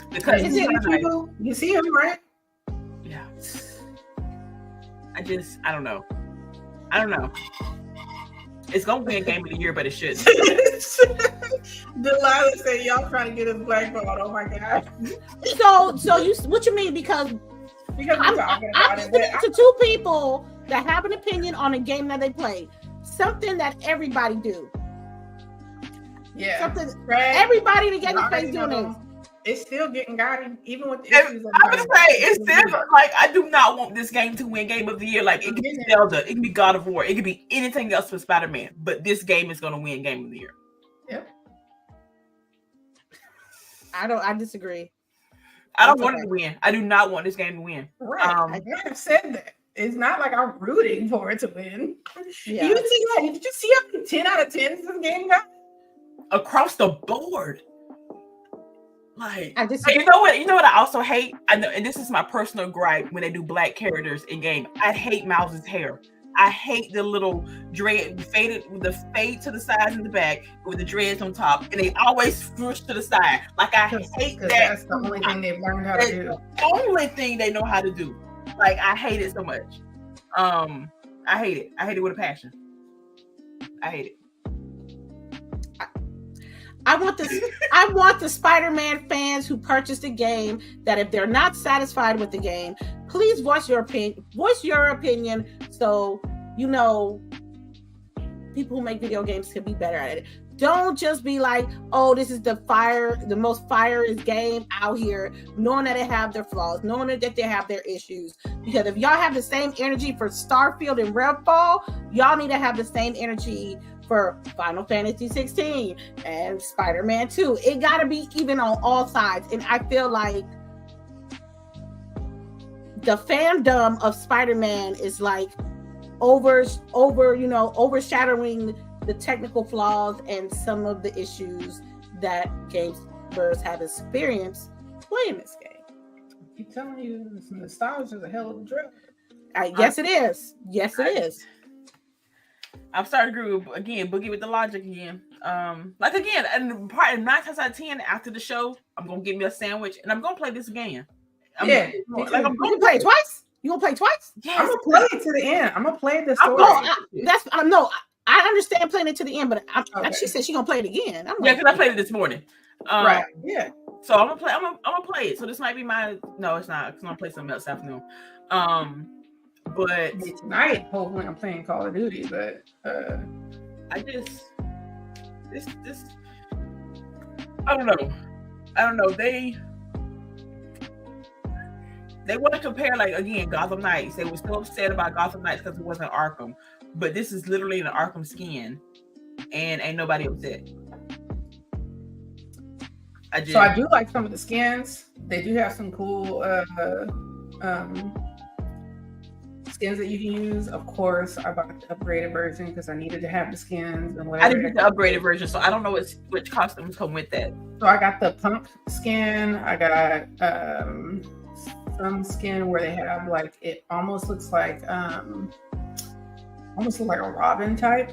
Because you see him, right? Yeah. I don't know. It's gonna win Game of the Year, but it shouldn't. Delilah said y'all trying to get us blackballed. Oh my god. So you what you mean? Because I'm talking about it. To 2 people that have an opinion on a game that they play. Something that everybody do. Yeah. Something everybody together plays doing it. It's still getting gotten, even with the issues. I'm gonna say it's still like I do not want this game to win Game of the Year. Like it can be Zelda, it can be God of War, it can be anything else for Spider-Man, but this game is gonna win Game of the Year. Yep. I disagree. I don't want it to win. I do not want this game to win. Right. I have said that. It's not like I'm rooting for it to win. Yeah. Did you see how many 10 out of 10s this game got? Across the board. Like, I disagree. You know what I also hate? I know, and this is my personal gripe when they do black characters in game. I hate Miles's hair. I hate the little dread faded with the fade to the sides and the back with the dreads on top, and they always swoosh to the side. Like I hate that. That's the only thing they've learned how to do. The only thing they know how to do. Like I hate it so much. I hate it. I hate it with a passion. I hate it. I want the Spider-Man fans who purchased the game that if they're not satisfied with the game, please voice your opinion. So people who make video games can be better at it. Don't just be like, oh, this is the most fire-ist game out here, knowing that they have their flaws, knowing that they have their issues. Because if y'all have the same energy for Starfield and Redfall, y'all need to have the same energy for Final Fantasy 16 and Spider-Man 2. It got to be even on all sides. And I feel like the fandom of Spider-Man is like overshadowing the technical flaws and some of the issues that gamers have experienced playing this game. I keep telling you, nostalgia is a hell of a drug. Yes, it is. Yes, it is. I'm starting to agree with, again, Boogie with the logic again. Like again, and probably 9 times out of 10 after the show, I'm gonna get me a sandwich and I'm gonna play this again. I'm gonna play it twice. You gonna play it twice? Yes. I'm gonna play it to the end. I'm gonna play the story. I understand playing it to the end, but she said she gonna play it again. Because I played it this morning. Right. Yeah. So I'm gonna play it. So this might be my. No, it's not. Because I'm gonna play something else this afternoon. But tonight, hopefully, I'm playing Call of Duty. But I don't know. They want to compare, like, again, Gotham Knights. They were so upset about Gotham Knights because it wasn't Arkham, but this is literally an Arkham skin, and ain't nobody upset. So I do like some of the skins. They do have some cool skins that you can use. Of course, I bought the upgraded version because I needed to have the skins and whatever. I didn't get the upgraded version, so I don't know which costumes come with that. So I got the punk skin. I got some skin where they have, like, it almost looks like a Robin type,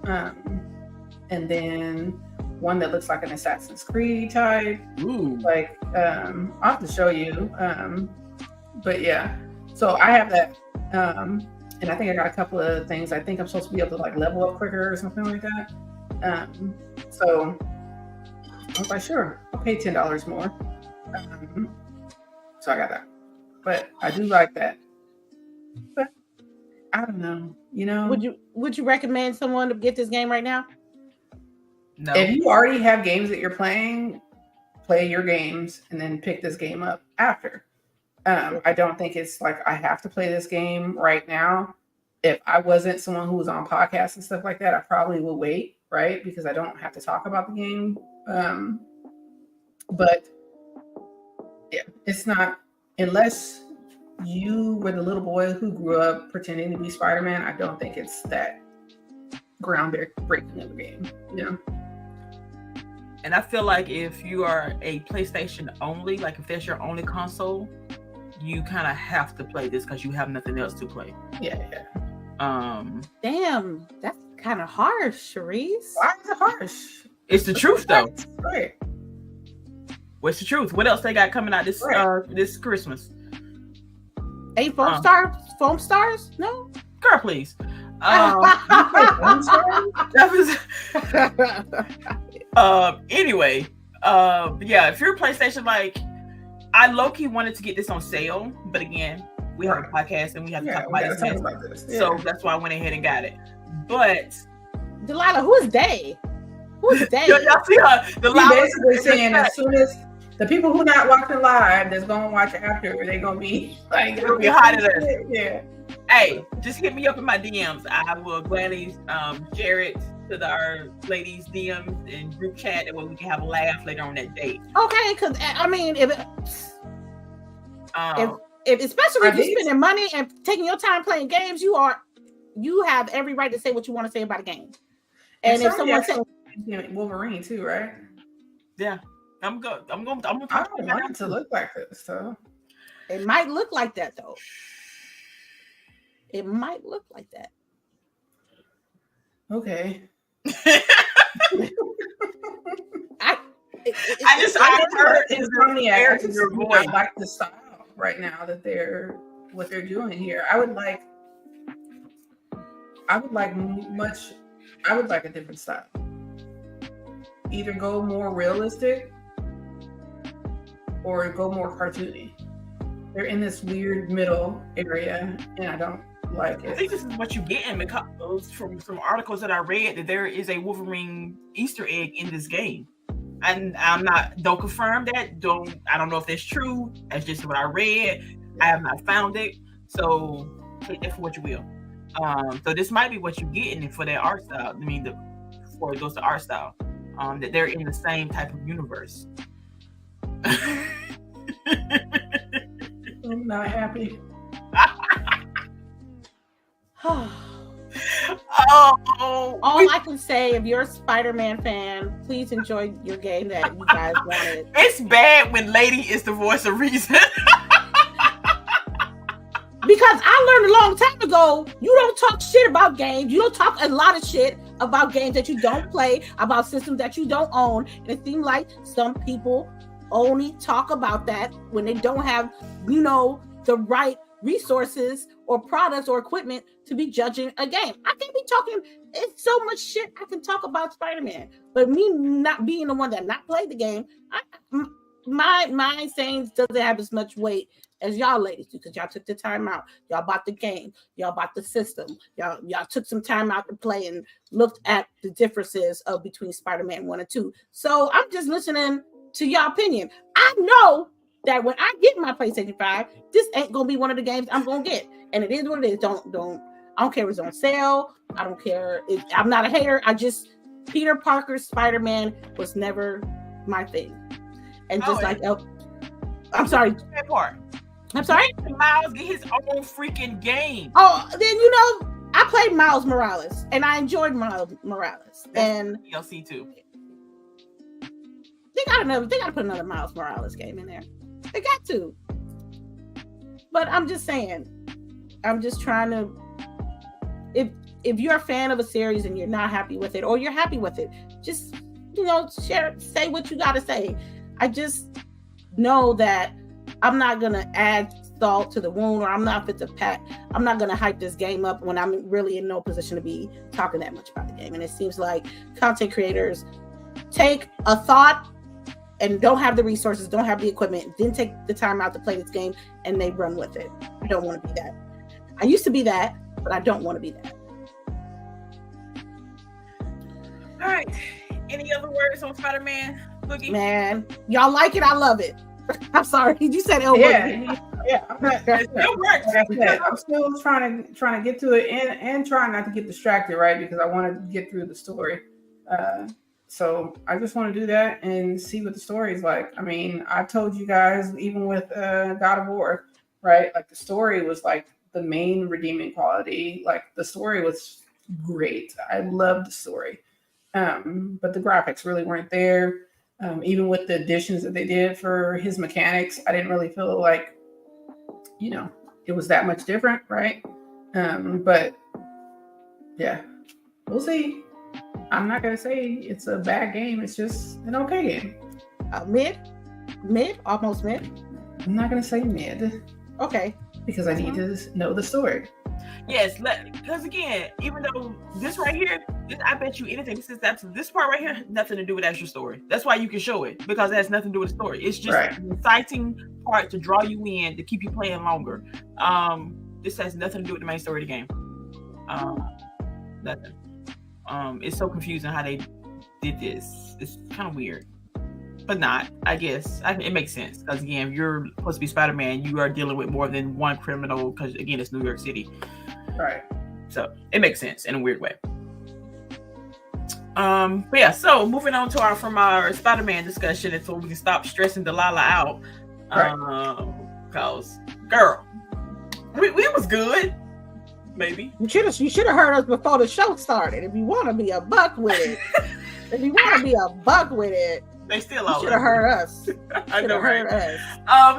and then one that looks like an Assassin's Creed type. Ooh. Like, I'll have to show you. But yeah, so I have that, and I think I got a couple of things. I think I'm supposed to be able to, like, level up quicker or something like that. So I was like, sure, I'll pay $10 more. So I got that. But I do like that. But I don't know, Would you recommend someone to get this game right now? No. If you already have games that you're playing, play your games and then pick this game up after. I don't think it's like I have to play this game right now. If I wasn't someone who was on podcasts and stuff like that, I probably would wait, right? Because I don't have to talk about the game. But yeah, it's not, unless you were the little boy who grew up pretending to be Spider-Man, I don't think it's that groundbreaking of a game, And I feel like if you are a PlayStation only, like if that's your only console, you kind of have to play this because you have nothing else to play. Yeah. Damn, that's kind of harsh, CHAREECE. Why is it harsh? It's the truth, though. Right. What's the truth? What else they got coming out this this Christmas? Ain't foam stars? No, girl, please. Anyway, yeah, if you're a PlayStation, like, I low-key wanted to get this on sale, but again, we have a podcast and we have to talk about this. Yeah. So that's why I went ahead and got it. But Delilah, who is they? Who's they? Y'all see her? Delilah basically saying as soon as the people who not watching live that's gonna watch it after, they're gonna be like, it'll be hot at us. Yeah. Hey, just hit me up in my DMs. I will gladly share it to our ladies' DMs and group chat, and we can have a laugh later on that date. Okay, because I mean, if especially if you're spending money and taking your time playing games, you have every right to say what you want to say about a game. And if someone says Wolverine too, right? Yeah, I'm good. I'm going. I don't want it to look like this, so it might look like that, though. It might look like that. Okay. I heard Insomniac. I like the style right now that they're doing here. I would like a different style. Either go more realistic or go more cartoony. They're in this weird middle area, and I don't like it. I think this is what you get in because from some articles that I read that there is a Wolverine Easter egg in this game. And don't confirm that. I don't know if that's true. That's just what I read. I have not found it. So take that for what you will. So this might be what you're getting for that art style. I mean, before it goes to art style, that they're in the same type of universe. I'm not happy. All I can say, if you're a Spider-Man fan, please enjoy your game that you guys wanted. It's bad when Lady is the voice of reason. Because I learned a long time ago, you don't talk shit about games. You don't talk a lot of shit about games that you don't play, about systems that you don't own. And it seems like some people only talk about that when they don't have, the right resources or products or equipment to be judging a game. I can be talking, it's so much shit I can talk about Spider-Man, but me not being the one that not played the game, my sayings doesn't have as much weight as y'all ladies do, because y'all took the time out. Y'all bought the game. Y'all bought the system. Y'all took some time out to play and looked at the differences of between Spider-Man 1 and 2. So I'm just listening to y'all opinion. I know that when I get my PlayStation 5, this ain't gonna be one of the games I'm gonna get. And it is what it is. I don't care if it's on sale. I don't care. I'm not a hater. Peter Parker's Spider-Man was never my thing. And just I'm sorry. That part. I'm sorry. Miles get his own freaking game. Oh, then I played Miles Morales and I enjoyed Miles Morales. And DLC too. They gotta put another Miles Morales game in there. They got to. But I'm just saying, I'm just trying to, if you're a fan of a series and you're not happy with it, or you're happy with it, just, say what you gotta say. I just know that I'm not gonna add salt to the wound, or I'm not gonna hype this game up when I'm really in no position to be talking that much about the game. And it seems like content creators take a thought and don't have the resources, don't have the equipment, didn't take the time out to play this game, and they run with it. I don't want to be that. I used to be that, but I don't want to be that. All right. Any other words on Spider-Man, Boogie? Man, y'all like it? I love it. I'm sorry. You said it. Yeah. I'm still trying to get to it and trying not to get distracted, right? Because I want to get through the story. So I just want to do that and see what the story is like. I mean, I told you guys, even with God of War, right? Like the story was like the main redeeming quality. Like the story was great. I loved the story. But the graphics really weren't there. Even with the additions that they did for his mechanics, I didn't really feel like, it was that much different, right? But yeah, we'll see. I'm not gonna say it's a bad game. It's just an okay game. Mid, almost mid. I'm not gonna say mid. Okay. Because I need to know the story. Yes, because again, even though this right here, I bet you anything, this part right here, nothing to do with extra story. That's why you can show it, because it has nothing to do with the story. It's just an exciting part to draw you in, to keep you playing longer. This has nothing to do with the main story of the game. Nothing. It's so confusing how they did this. It's kind of weird, but not. I guess it makes sense, because again, if you're supposed to be Spider-Man, you are dealing with more than one criminal, because again, it's New York City. Right. So it makes sense in a weird way. But yeah, so moving on from our Spider-Man discussion, and so we can stop stressing Delilah out. Cause girl, we was good. Maybe you should have heard us before the show started. If you want to be a buck with it, they still should have heard us. I know, right?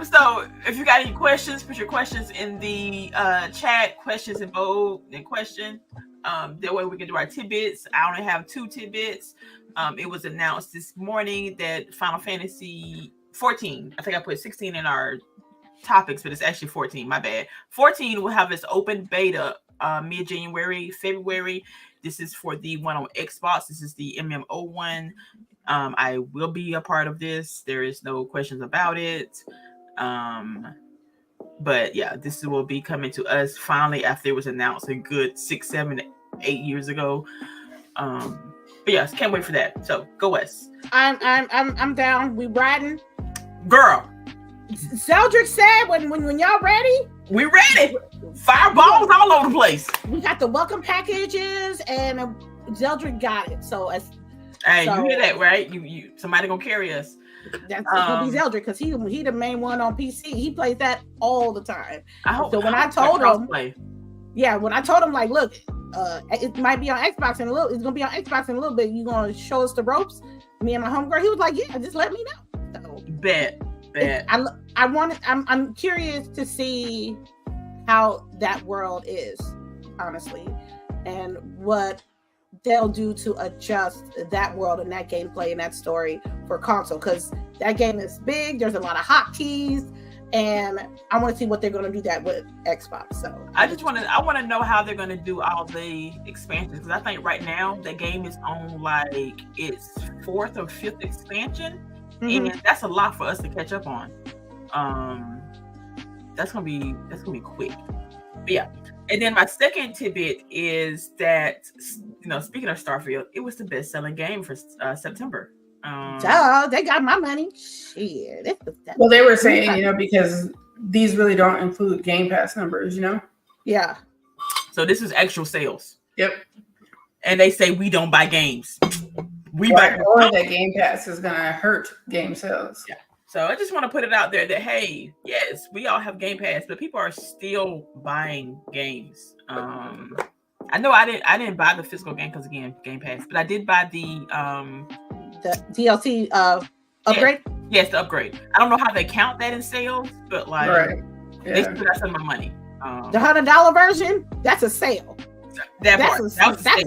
So if you got any questions, put your questions in the chat. Questions in bold and question. That way we can do our tidbits. I only have 2 tidbits. It was announced this morning that Final Fantasy 14. I think I put 16 in our topics, but it's actually 14. My bad. 14 will have its open beta mid-January, February. This is for the one on Xbox. This is the MMO one. I will be a part of this. There is no questions about it. But yeah, this will be coming to us finally after it was announced a good 6, 7, 8 years ago. But yes, can't wait for that. So go West. I'm down. We riding, girl. Zeldrick said when y'all ready, we ready. Fireballs all over the place. We got the welcome packages, and Zeldrick got it. So you hear that, right? You somebody gonna carry us. That's gonna be Zeldrick, because he the main one on PC. He plays that all the time. When I told him, like, look, it might be on Xbox in a little. It's gonna be on Xbox in a little bit. You gonna show us the ropes? Me and my homegirl. He was like, yeah, just let me know. So, bet. I'm curious to see how that world is, honestly, and what they'll do to adjust that world and that gameplay and that story for console, because that game is big. There's a lot of hotkeys, and I want to see what they're going to do that with Xbox. So I want to know how they're going to do all the expansions, because I think right now the game is on like its 4th or 5th expansion. And that's a lot for us to catch up on. that's gonna be quick. But yeah. And then my second tidbit is that, you know, speaking of Starfield, it was the best-selling game for September. Duh, they got my money. Shit. Well, they were saying, you know, because these really don't include Game Pass numbers, you know? Yeah. So this is actual sales. Yep. And they say we don't buy games. We buy, or that Game Pass is gonna hurt game sales. Yeah. So I just want to put it out there that, hey, yes, we all have Game Pass, but people are still buying games. I know I didn't buy the physical game because, again, Game Pass, but I did buy the DLC upgrade. Yes, the upgrade. I don't know how they count that in sales, but like, right. Yeah. They still got some of my money. The $100 version, that's a sale. That's a sale. That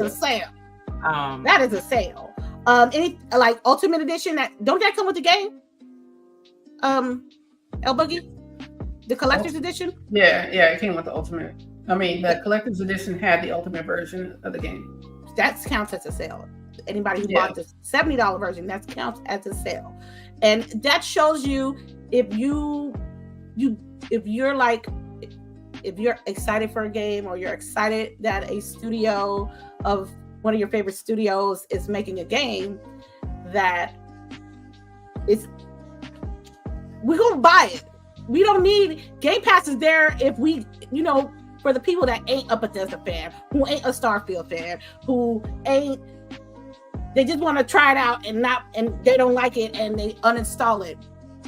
is a sale. Any like Ultimate Edition, that don't that come with the game? LBOOGIE, the collector's edition. Yeah, it came with the Ultimate. I mean, the collector's edition had the Ultimate version of the game. That counts as a sale. Anybody who bought the $70 version, that counts as a sale, and that shows you if you're excited for a game, or you're excited that a studio of one of your favorite studios is making a game, that we're gonna buy it. We don't need Game Pass is there if we, you know, for the people that ain't a Bethesda fan, who ain't a Starfield fan, who ain't, they just want to try it out and they don't like it and they uninstall it.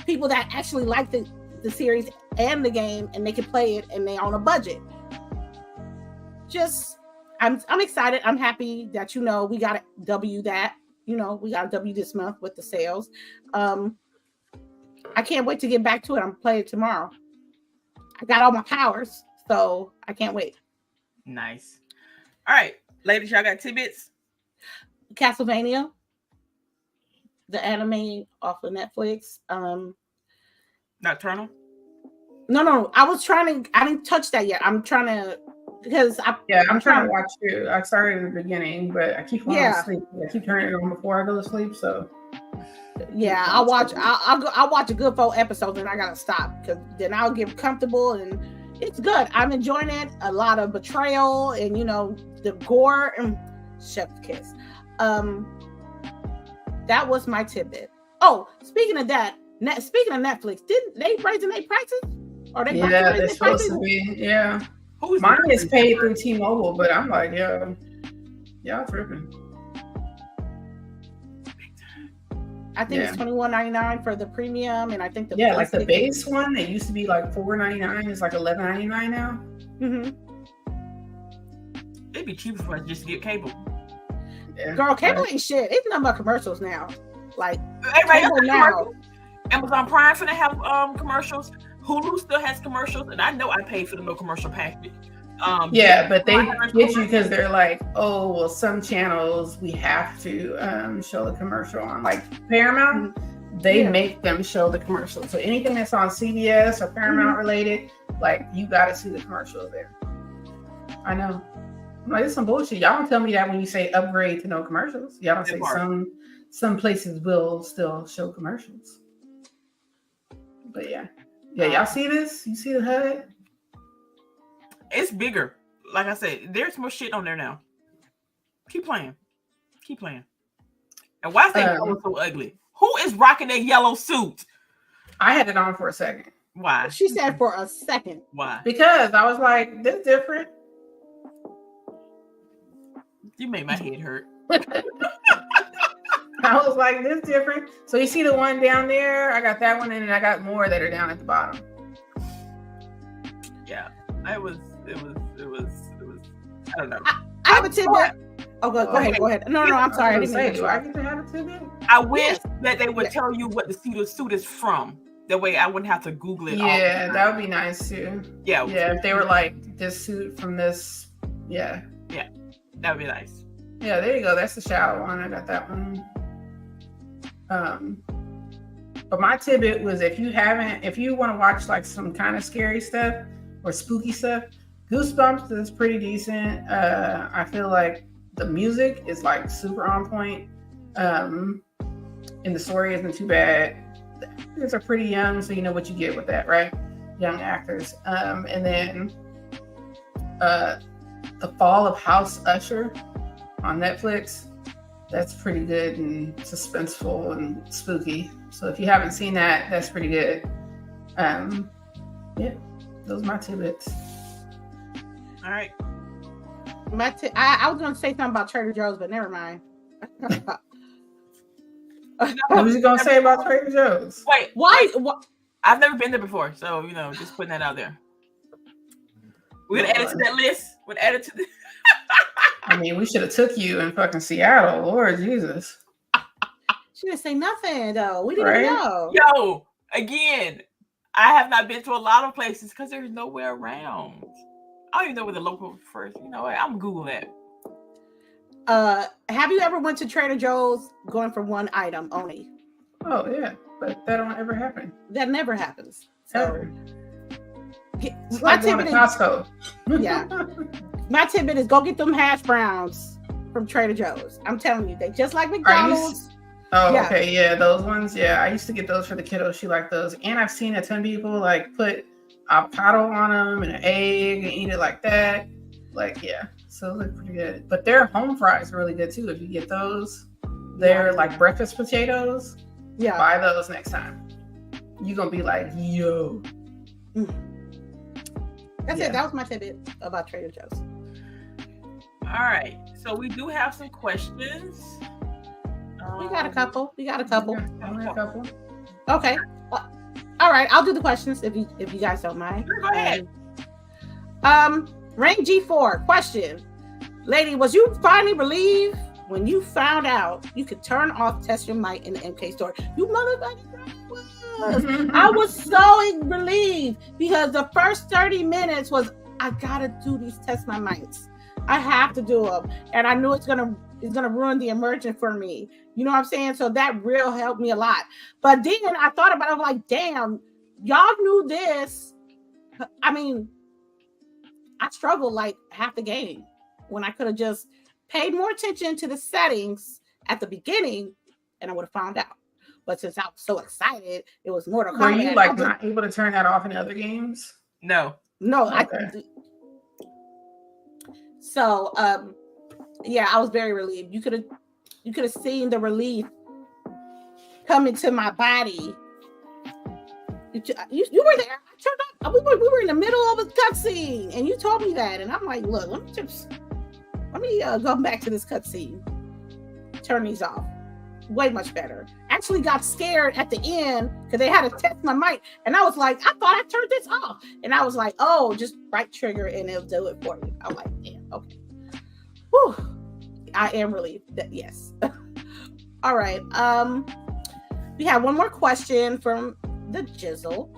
People that actually like the series and the game and they can play it and they on a budget. I'm excited. I'm happy that, you know, we got to W that. You know, we got to W this month with the sales. I can't wait to get back to it. I'm playing it tomorrow. I got all my powers, so I can't wait. Nice. All right, ladies, y'all got tidbits? Castlevania, the anime off of Netflix. Nocturnal? No. I didn't touch that yet. I'm trying to, because I'm trying to watch too. I started at the beginning, but I keep falling asleep. I keep turning it on before I go to sleep. So I'll watch a good 4 episodes and I gotta stop, because then I'll get comfortable, and it's good. I'm enjoying it. A lot of betrayal and, you know, the gore and chef's kiss. That was my tidbit. Oh, speaking of Netflix, didn't they raise their prices? Or they they're supposed to be. Yeah. Mine is paid through T-Mobile, but I'm like, y'all tripping. I think it's $21.99 for the premium, and I think like the base one, it used to be like $4.99. It's like $11.99 now. Mm-hmm. It'd be cheaper for us just to get cable. Yeah. Girl, cable ain't shit. It's nothing but commercials now. Like cable now. Amazon Prime finna have commercials. Hulu still has commercials, and I know I paid for the no commercial package. But they get you because they're like, oh, well, some channels we have to show the commercial on. Like Paramount, they make them show the commercial. So anything that's on CBS or Paramount related, like, you got to see the commercial there. I know. I'm like, this is some bullshit. Y'all don't tell me that when you say upgrade to no commercials. Y'all don't say some places will still show commercials. But y'all see this? You see the HUD? It's bigger. Like I said, there's more shit on there now. Keep playing. And why is that color so ugly? Who is rocking that yellow suit? I had it on for a second. Why? She said for a second. Why? Because I was like, this is different. You made my head hurt. I was like, this is different. So you see the one down there? I got that one, and then I got more that are down at the bottom. Yeah, it was. I don't know. I have a tidbit. Oh, go ahead. No, I'm sorry. I didn't say. Do I get to have a tidbit? I wish that they would tell you what the suit is from. That way, I wouldn't have to Google it. Yeah, that would be nice too. Yeah. If they were like, this suit from this. Yeah, that would be nice. Yeah, there you go. That's the shower one. I got that one. But my tidbit was, if you want to watch like some kind of scary stuff or spooky stuff, Goosebumps is pretty decent. I feel like the music is like super on point. And the story isn't too bad. The actors are pretty young, so you know what you get with that, right? young actors. And then The Fall of House Usher on Netflix. That's pretty good and suspenseful and spooky. So if you haven't seen that, that's pretty good. Yeah, those are my tidbits. All right. I was going to say something about Trader Joe's, but never mind. What was you going to say about Trader Joe's? Wait, Why? I've never been there before, so just putting that out there. We're gonna add it to that list. We're gonna add it to the. I mean, we should have took you in fucking Seattle, Lord Jesus. She didn't say nothing though. We didn't know. Yo, again, I have not been to a lot of places because there's nowhere around. I don't even know where the local first. You know what? I'm gonna Google that. Have you ever went to Trader Joe's going for one item only? Oh yeah, but that don't ever happen. That never happens. So it's like going to Costco. Yeah. My tidbit is go get them hash browns from Trader Joe's. I'm telling you, they just like McDonald's. Okay, yeah, those ones. Yeah, I used to get those for the kiddos. She liked those, and I've seen a ton of people like put avocado on them and an egg and eat it like that. Like, yeah, so they look pretty good. But their home fries are really good too. If you get those, they're like breakfast potatoes. Yeah, buy those next time. You're gonna be like, yo. That's it. That was my tidbit about Trader Joe's. All right, so we do have some questions. We got a couple. Only a couple. Okay. All right. I'll do the questions if you guys don't mind. Go ahead. Rain G4 question. Lady, was you finally relieved when you found out you could turn off test your mic in the MK store? You motherfucking was. I was so relieved because the first 30 minutes was I gotta do these test my mics. I have to do them, and I knew it's gonna ruin the immersion for me. You know what I'm saying? So that real helped me a lot. But then I thought about it, I'm like, damn, y'all knew this. I mean, I struggled like half the game when I could have just paid more attention to the settings at the beginning and I would have found out. But since I was so excited, it was Mortal Kombat. Were you like not able to turn that off in other games? No. Okay. So yeah, I was very relieved. You could have seen the relief coming to my body. You were there. I turned up. We were in the middle of a cutscene, and you told me that, and I'm like, look, let me go back to this cutscene. Turn these off. Way much better. Actually got scared at the end because they had to test my mic, and I was like, I thought I turned this off, and I was like, oh, just right trigger and it'll do it for you. I'm like, damn, okay. Whew. I am relieved that yes. All right. We have one more question from the Jizzle.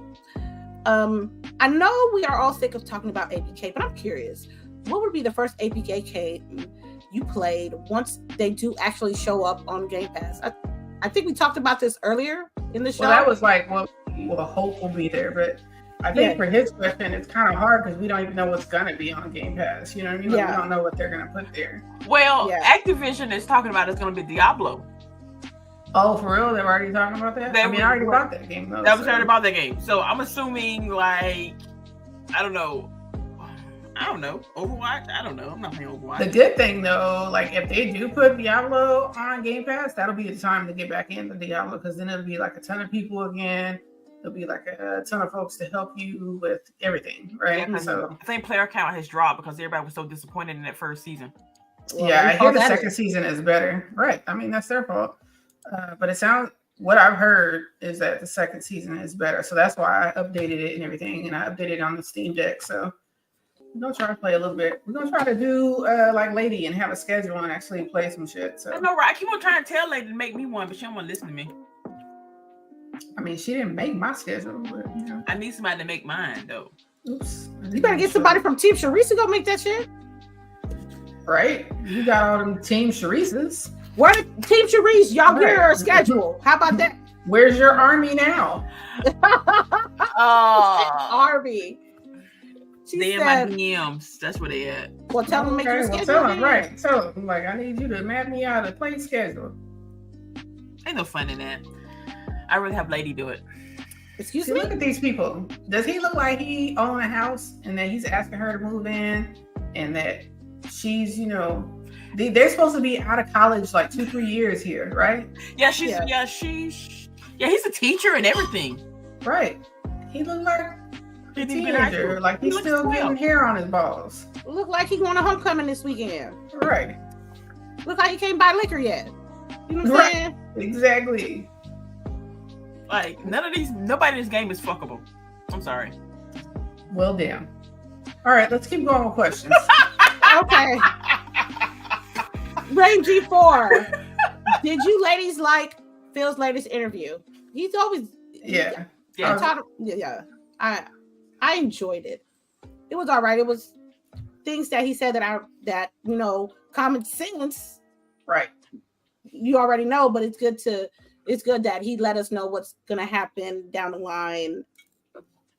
I know we are all sick of talking about APK, but I'm curious, what would be the first APK you played once they do actually show up on Game Pass? I think we talked about this earlier in the show. Well, that was like, well, hope will be there, but I think for his question, it's kind of hard because we don't even know what's gonna be on Game Pass. You know what I mean? Like, we don't know what they're gonna put there. Well, Activision is talking about it's gonna be Diablo. Oh, for real? They're already talking about that? I already bought that game though. That was already about that game. So I'm assuming like, I don't know, Overwatch? I don't know. I'm not playing Overwatch. The good thing though, like if they do put Diablo on Game Pass, that'll be the time to get back into Diablo because then it'll be like a ton of people again. There'll be like a ton of folks to help you with everything, right? Yeah, so I think player count has dropped because everybody was so disappointed in that first season. Well, yeah, I hear the second season is better. Right. I mean, that's their fault. But it sounds, what I've heard is that the second season is better. So that's why I updated it and everything. And I updated it on the Steam Deck. So we're going to try to play a little bit. We're going to try to do like Lady and have a schedule and actually play some shit. So I know, right? I keep on trying to tell Lady to make me one, but she don't want to listen to me. I mean, she didn't make my schedule, but you know. I need somebody to make mine, though. Oops. You better get somebody from Team CHAREECE to go make that shit. Right? You got all them Team CHAREECEs. Where Team CHAREECE, y'all get her a schedule. How about that? Where's your army now? Army. They in my DMs. That's where they at. Well, tell them to make your schedule. Tell them, right. Tell them, like, I need you to map me out a play schedule. Ain't no fun in that. I'd rather have Lady do it. Excuse See, me? look at these people. Does he look like he own a house and that he's asking her to move in and that she's, they're supposed to be out of college like 2-3 years here, right? Yeah, he's a teacher and everything. Right. He looked like a teenager, like he's still getting hair on his balls. Look like he going to homecoming this weekend. Right. Look like he can't buy liquor yet. You know what I'm saying? Exactly. Like nobody in this game is fuckable. I'm sorry. Well, damn. All right, let's keep going with questions. Okay. Rain G4. Did you ladies like Phil's latest interview? He's always yeah. I enjoyed it. It was all right. It was things that he said that common sense. Right. You already know, but it's good that he let us know what's gonna happen down the line,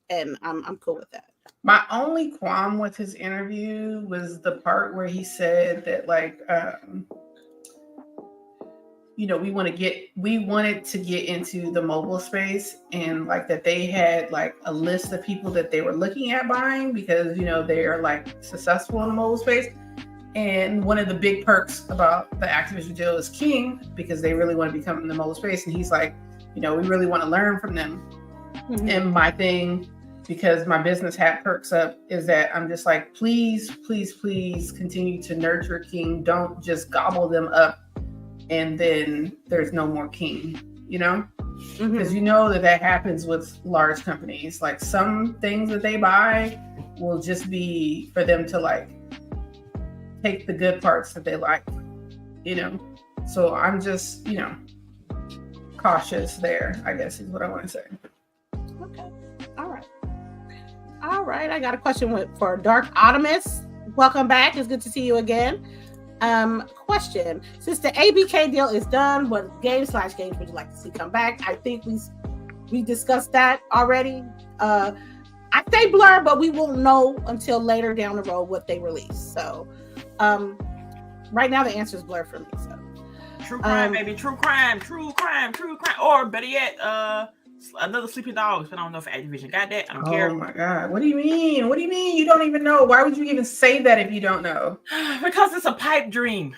and I'm cool with that. My only qualm with his interview was the part where he said that we wanted to get into the mobile space, and like that they had like a list of people that they were looking at buying because they are like successful in the mobile space. And one of the big perks about the Activision deal is King, because they really want to become in the mobile space. And he's like, we really want to learn from them. Mm-hmm. And my thing, because my business hat perks up, is that I'm just like, please, please, please continue to nurture King. Don't just gobble them up and then there's no more King, because Mm-hmm. that happens with large companies. Like some things that they buy will just be for them to like take the good parts that they like, so I'm just cautious there, I guess is what I want to say. Okay. All right, I got a question for Dark Optimus. Welcome back. It's good to see you again. Question: since the ABK deal is done, what games would you like to see come back? I think we discussed that already. I say Blur, but we won't know until later down the road what they release. So right now the answer is Blur for me. So true crime, baby, true crime, or better yet, another Sleeping Dogs. But I don't know if Activision got that. I don't care. Oh my god, what do you mean? What do you mean you don't even know? Why would you even say that if you don't know? Because it's a pipe dream.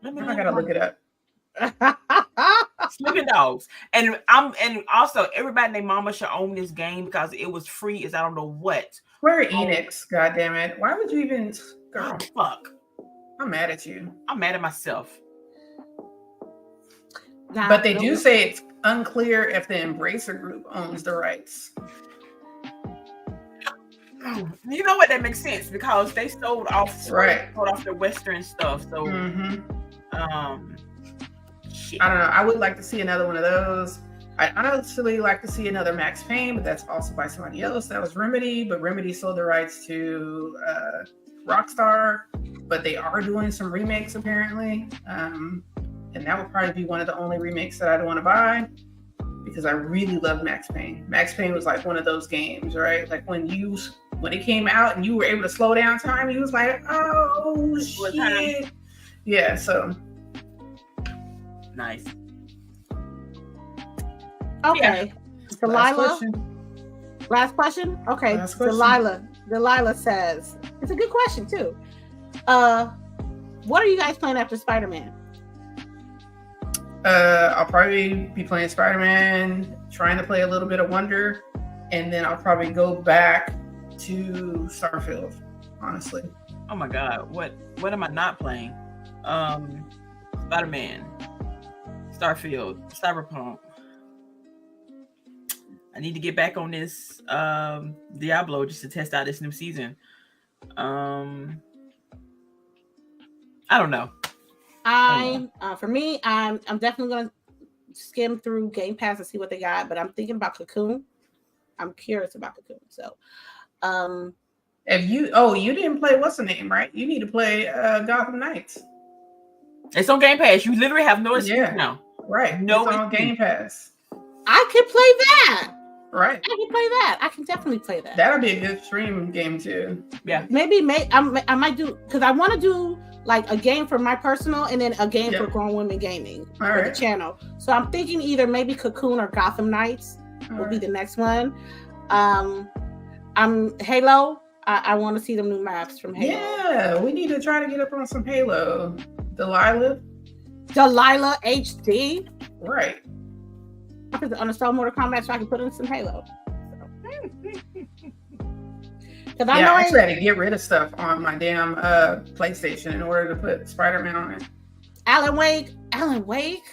I gotta look it up. Sleeping Dogs, and also everybody and their mama should own this game because it was free as I don't know what. Square Enix, goddamn it! Why would you even? Girl, fuck! I'm mad at you. I'm mad at myself. But they do say it's unclear if the Embracer Group owns the rights. You know what? That makes sense because they sold off their Western stuff. So, shit. I don't know. I would like to see another one of those. I honestly like to see another Max Payne, but that's also by somebody else. That was Remedy, but Remedy sold the rights to Rockstar. But they are doing some remakes apparently, and that would probably be one of the only remakes that I'd want to buy because I really love Max Payne. Max Payne was like one of those games, right? Like when it came out and you were able to slow down time, you was like, oh shit, yeah. So nice. Okay, yeah. Delilah. Last question. Okay, last question. Delilah says it's a good question too. What are you guys playing after Spider-Man? I'll probably be playing Spider-Man, trying to play a little bit of Wonder, and then I'll probably go back to Starfield, honestly. Oh my god, what am I not playing? Spider-Man, Starfield, Cyberpunk. I need to get back on this Diablo just to test out this new season. I don't know. For me, I'm definitely gonna skim through Game Pass and see what they got, but I'm thinking about Cocoon. I'm curious about Cocoon. So, if you didn't play what's the name, right? You need to play Gotham Knights. It's on Game Pass. You literally have no excuse now. Right. No, it's on Game Pass. I can play that. Right. I can play that. I can definitely play that. That'll be a good stream game too. Yeah. I might do because I want to do like a game for my personal and then a game for Grown Women Gaming for the channel. So I'm thinking either maybe Cocoon or Gotham Knights. will be the next one. I'm Halo. I want to see them new maps from Halo. Yeah, we need to try to get up on some Halo. Delilah HD. Right. I could uninstall Mortal Kombat so I can put in some Halo. Because I know I tried to get rid of stuff on my damn PlayStation in order to put Spider-Man on it. Alan Wake.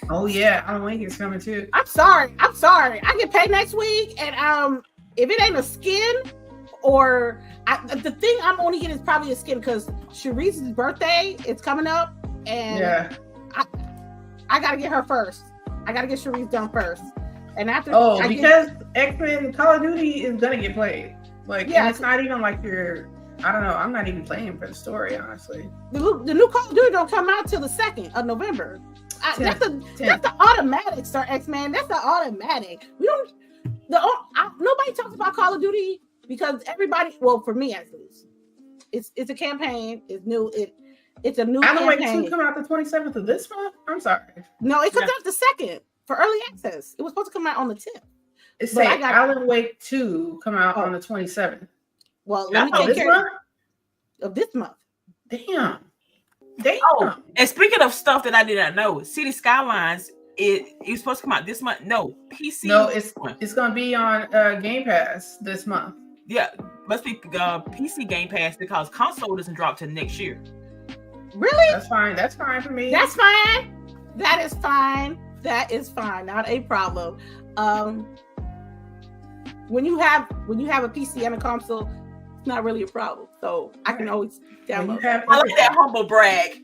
Oh yeah, Alan Wake is coming too. I'm sorry. I get paid next week, and if it ain't a skin, or the thing I'm only getting is probably a skin because CHAREECE's birthday is coming up, and I gotta get her first. I gotta get CHAREECE done first, and after because X-Men Call of Duty is gonna get played. Like, and it's not even like I don't know. I'm not even playing for the story, honestly. The new Call of Duty don't come out till the 2nd of November. That's the automatic, Sir X-Man. That's the automatic. We don't. Nobody talks about Call of Duty because everybody. Well, for me at least, it's a campaign. It's new. It's a new Alan Wake campaign. 2 come out the 27th of this month. I'm sorry. No, it comes out the 2nd for early access. It was supposed to come out on the 10th. It's saying Alan Wake 2 come out on the 27th. Well, let me take care of this month. Damn. Oh, and speaking of stuff that I did not know, City Skylines it was supposed to come out this month. No, PC. No, it's going to be on Game Pass this month. Yeah, must be PC Game Pass because console doesn't drop till next year. Really? That's fine. That's fine for me. That's fine. That is fine. That is fine. Not a problem. When you have a PC and a console, it's not really a problem. So I can always download. I like that humble brag.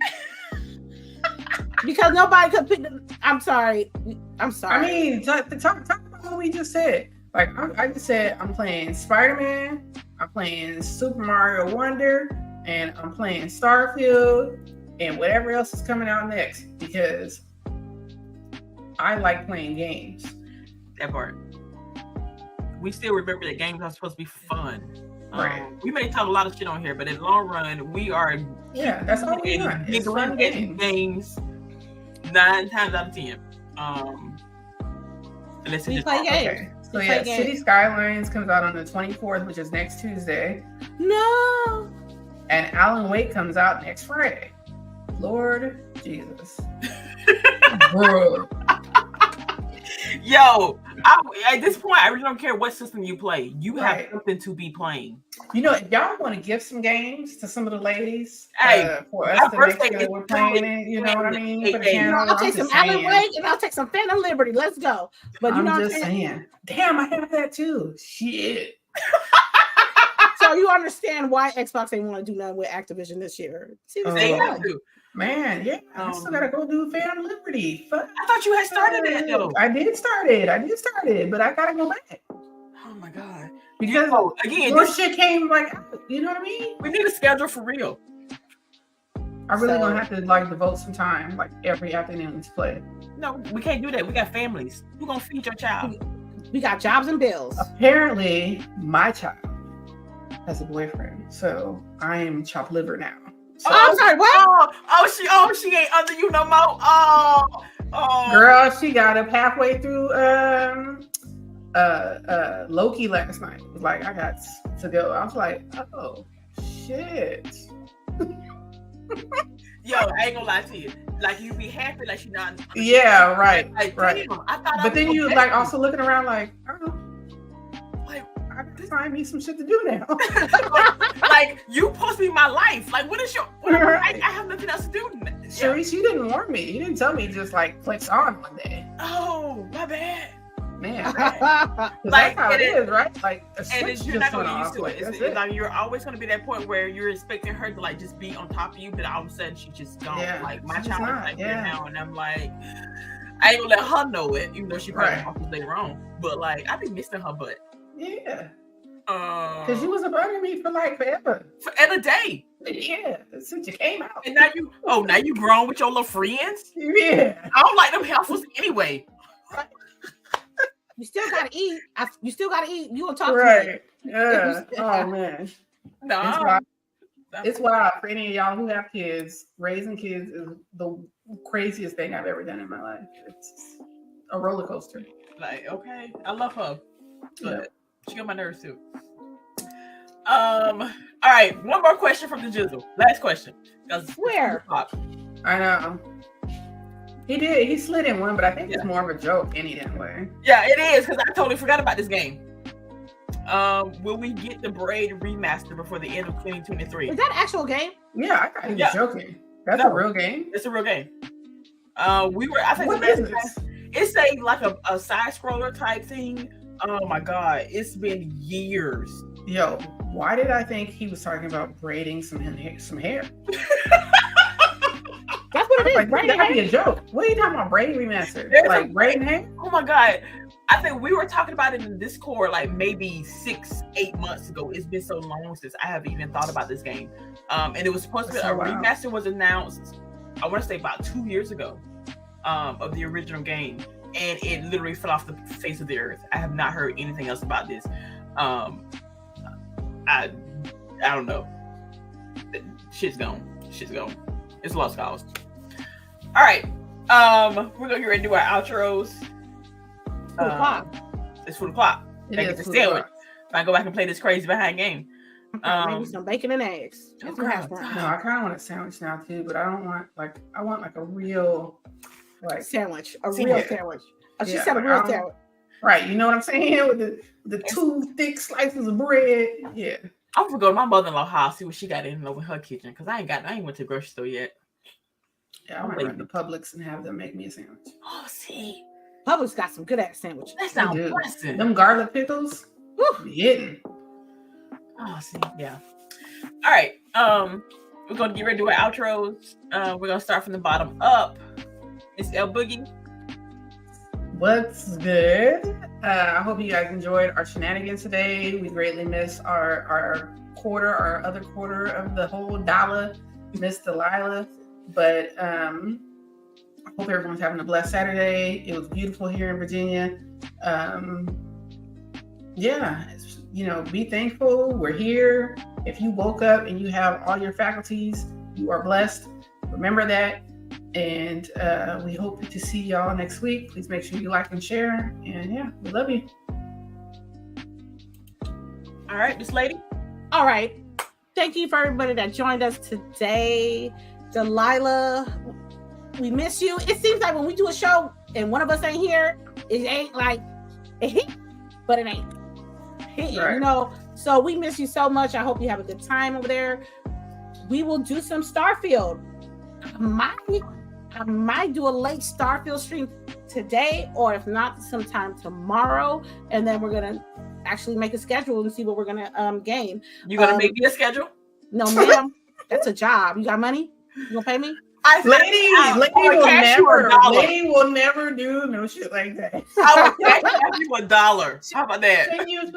Because nobody could pick I'm sorry. I mean, talk about what we just said. Like I just said, I'm playing Spider-Man, I'm playing Super Mario Wonder, and I'm playing Starfield, and whatever else is coming out next because I like playing games. That part. We still remember that games are supposed to be fun. Right. We may talk a lot of shit on here, but in the long run, we are that's all we want. It's fun games 9 times out of 10. Unless we play games. Okay. So City Skylines comes out on the 24th, which is next Tuesday. No. And Alan Wake comes out next Friday. Lord Jesus. Bro. Yo, at this point, I really don't care what system you play. You have something to be playing. You know, if y'all want to give some games to some of the ladies, for us to make sure that we're playing it, you know what I mean? For the channel, I'll take some Alan Wake and I'll take some Phantom Liberty. Let's go. But you know what I'm saying? Damn, I have that too. Shit. So you understand why Xbox ain't want to do nothing with Activision this year? See what they have to. Man, yeah, I still gotta go do Phantom Liberty. Fuck. I thought you had started it though. I did start it, but I gotta go back. Oh my god! Because again, more shit came like, you know what I mean? We need a schedule for real. I really gonna have to like devote some time, like every afternoon to play. No, we can't do that. We got families. Who's gonna feed your child? We got jobs and bills. Apparently, my child has a boyfriend, so I am chopped liver now. So, I'm sorry, what? She ain't under you no more. Oh, girl, she got up halfway through Loki last night. It was like, I got to go. I was like, oh shit. Yo, I ain't gonna lie to you. Like, you be happy, like she not. Yeah, right, like, right. Damn, I thought but then you like also looking around like, oh, like I gotta find me some shit to do now. like you supposed to be my life. Like, what is your? I have nothing else to do. CHAREECE, you didn't warn me. You didn't tell me just like flex on one day. Oh, my bad. Man, like that's how it is, right? Like, and you're not gonna get used to it. It's like you're always gonna be that point where you're expecting her to like just be on top of you, but all of a sudden she just gone. Yeah, like my child is like here now, and I'm like, I ain't gonna let her know it, even though she probably walked later on. But like, I be missing her butt. Yeah. Because you was abandoned me for like forever. And a day. Yeah, since you came out. And now you grown with your little friends. Yeah. I don't like them heifers anyway. You still gotta eat. You still gotta eat. You gonna talk right. to me. Yeah. Oh man. No. It's wild for any of y'all who have kids. Raising kids is the craziest thing I've ever done in my life. It's a roller coaster. Like, okay, I love her. But she got my nerves too. All right, one more question from the Jizzle. Last question. Where? I know. He did. He slid in one, but I think it's more of a joke any damn way. Yeah, it is, because I totally forgot about this game. Will we get the Braid remaster before the end of 2023? Is that an actual game? Yeah, I thought he was joking. That's a real game. It's a real game. I think what is this? It's a side scroller type thing. Oh my god, it's been years. Yo, why did I think he was talking about braiding some hair? That's what it is. Like, braiding that'd be a joke. What are you talking about? Braid remaster? Like braiding hair? Oh my god. I think we were talking about it in Discord like maybe 6-8 months ago. It's been so long since I have even thought about this game. And it was supposed to be remaster was announced, I want to say about 2 years ago, of the original game. And it literally fell off the face of the earth. I have not heard anything else about this. I don't know. Shit's gone. It's lost cause. All right. We're gonna get ready to do our outros. It's 4 o'clock. It is 4 o'clock. I go back and play this crazy behind game. Maybe some bacon and eggs. No, I kind of want a sandwich now too, but I want a real sandwich. A real sandwich. Oh, she said a real sandwich. Right, you know what I'm saying? With the 2 thick slices of bread. Yeah. I'm gonna go to my mother-in-law's house, see what she got in over her kitchen, because I ain't went to the grocery store yet. Yeah, I might run to Publix and have them make me a sandwich. Oh, see. Publix got some good ass sandwiches. That sounds blessed. Them garlic pickles. Hitting. Oh, see, yeah. All right. We're gonna get ready to do our outros. We're gonna start from the bottom up. It's LBOOGIE. What's good? I hope you guys enjoyed our shenanigans today. We greatly miss our other quarter of the whole dollar, Miss Delilah. But I hope everyone's having a blessed Saturday. It was beautiful here in Virginia. Be thankful. We're here. If you woke up and you have all your faculties, you are blessed. Remember that. And we hope to see y'all next week. Please make sure you like and share. And yeah, we love you. All right, Miss Lady. All right. Thank you for everybody that joined us today. Delilah, we miss you. It seems like when we do a show and one of us ain't here, it ain't like it hit, but it ain't. Right. You know, so we miss you so much. I hope you have a good time over there. We will do some Starfield. I might do a late Starfield stream today, or if not, sometime tomorrow. And then we're gonna actually make a schedule and see what we're gonna game. You gonna make me a schedule? No, ma'am. That's a job. You got money? You gonna pay me? Lady will never do no shit like that. I will cash you $1. How about that?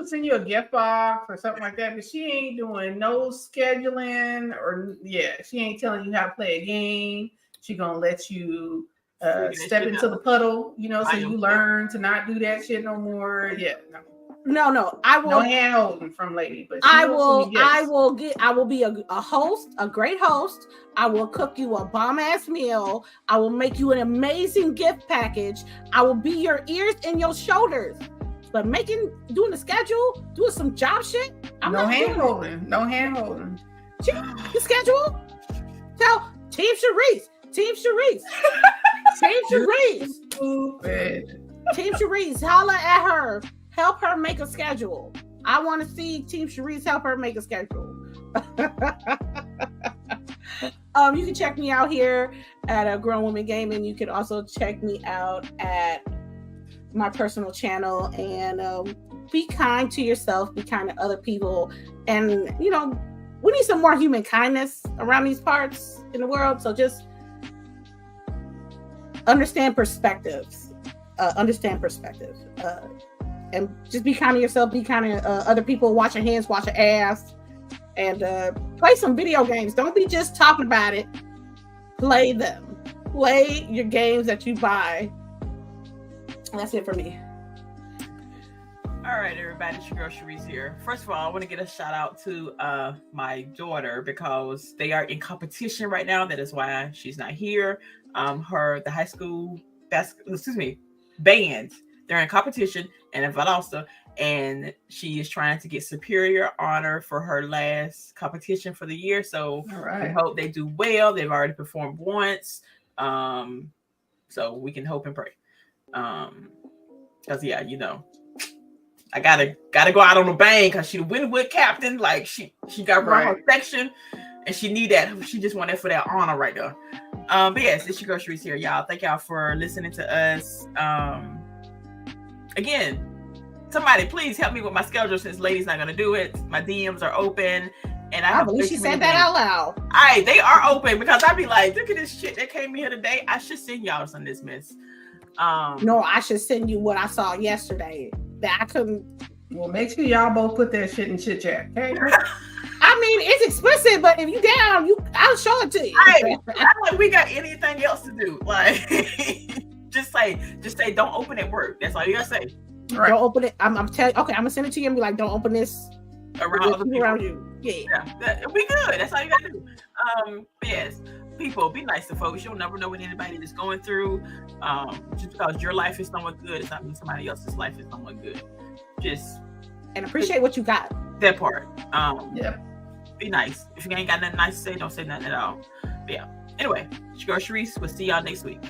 Send you a gift box or something like that, but she ain't doing no scheduling she ain't telling you how to play a game. She gonna let you step into the puddle, so you learn to not do that shit no more. Yeah, no. I will. No hand holding from Lady, but I will be a host, a great host. I will cook you a bomb ass meal. I will make you an amazing gift package. I will be your ears and your shoulders. But doing the schedule, doing some job shit. No hand holding. The schedule. Tell Team Charisse. Stupid. Team Charisse, holla at her. Help her make a schedule. I want to see Team Charisse help her make a schedule. You can check me out here at a Grown Woman Gaming. You can also check me out at my personal channel. And be kind to yourself. Be kind to other people. And, we need some more human kindness around these parts in the world. So just understand perspectives. And just be kind to yourself, be kind to other people, wash your hands, wash your ass, and play some video games. Don't be just talking about it. Play them. Play your games that you buy. That's it for me. All right, everybody, it's your girl Charisse here. First of all, I want to get a shout out to my daughter because they are in competition right now. That is why she's not here. The high school band. They're in competition, and in Valdosta, and she is trying to get superior honor for her last competition for the year. So All right. we hope they do well. They've already performed once, so we can hope and pray. Because yeah, you know, I gotta go out on a bang because she the Winwood captain. Like she got run her section, and she need that. She just want that for that honor right there. But yes, it's your girl CHAREECE here, y'all. Thank y'all for listening to us. Again, somebody please help me with my schedule since Lady's not gonna do it. My DMs are open, and I believe she said that out loud. They are open because I be like, look at this shit that came here today. I should send y'all some of this mess. No, I should send you what I saw yesterday that I couldn't. Well, make sure y'all both put that shit in chit chat, okay? I mean, it's explicit, but if you down, I'll show it to you. I like we got anything else to do. Like, just say, don't open at work. That's all you gotta say. Right. Don't open it. I'm telling. Okay, I'm gonna send it to you and be like, don't open this around other people around you. Yeah, we good. That's all you gotta do. Yes, people, be nice to folks. You'll never know what anybody is going through. Just because your life is somewhat good, it's not mean somebody else's life is somewhat good. Just and appreciate what you got. That part. Yeah. Be nice. If you ain't got nothing nice to say, don't say nothing at all. But yeah. Anyway, it's your girl CHAREECE. We'll see y'all next week.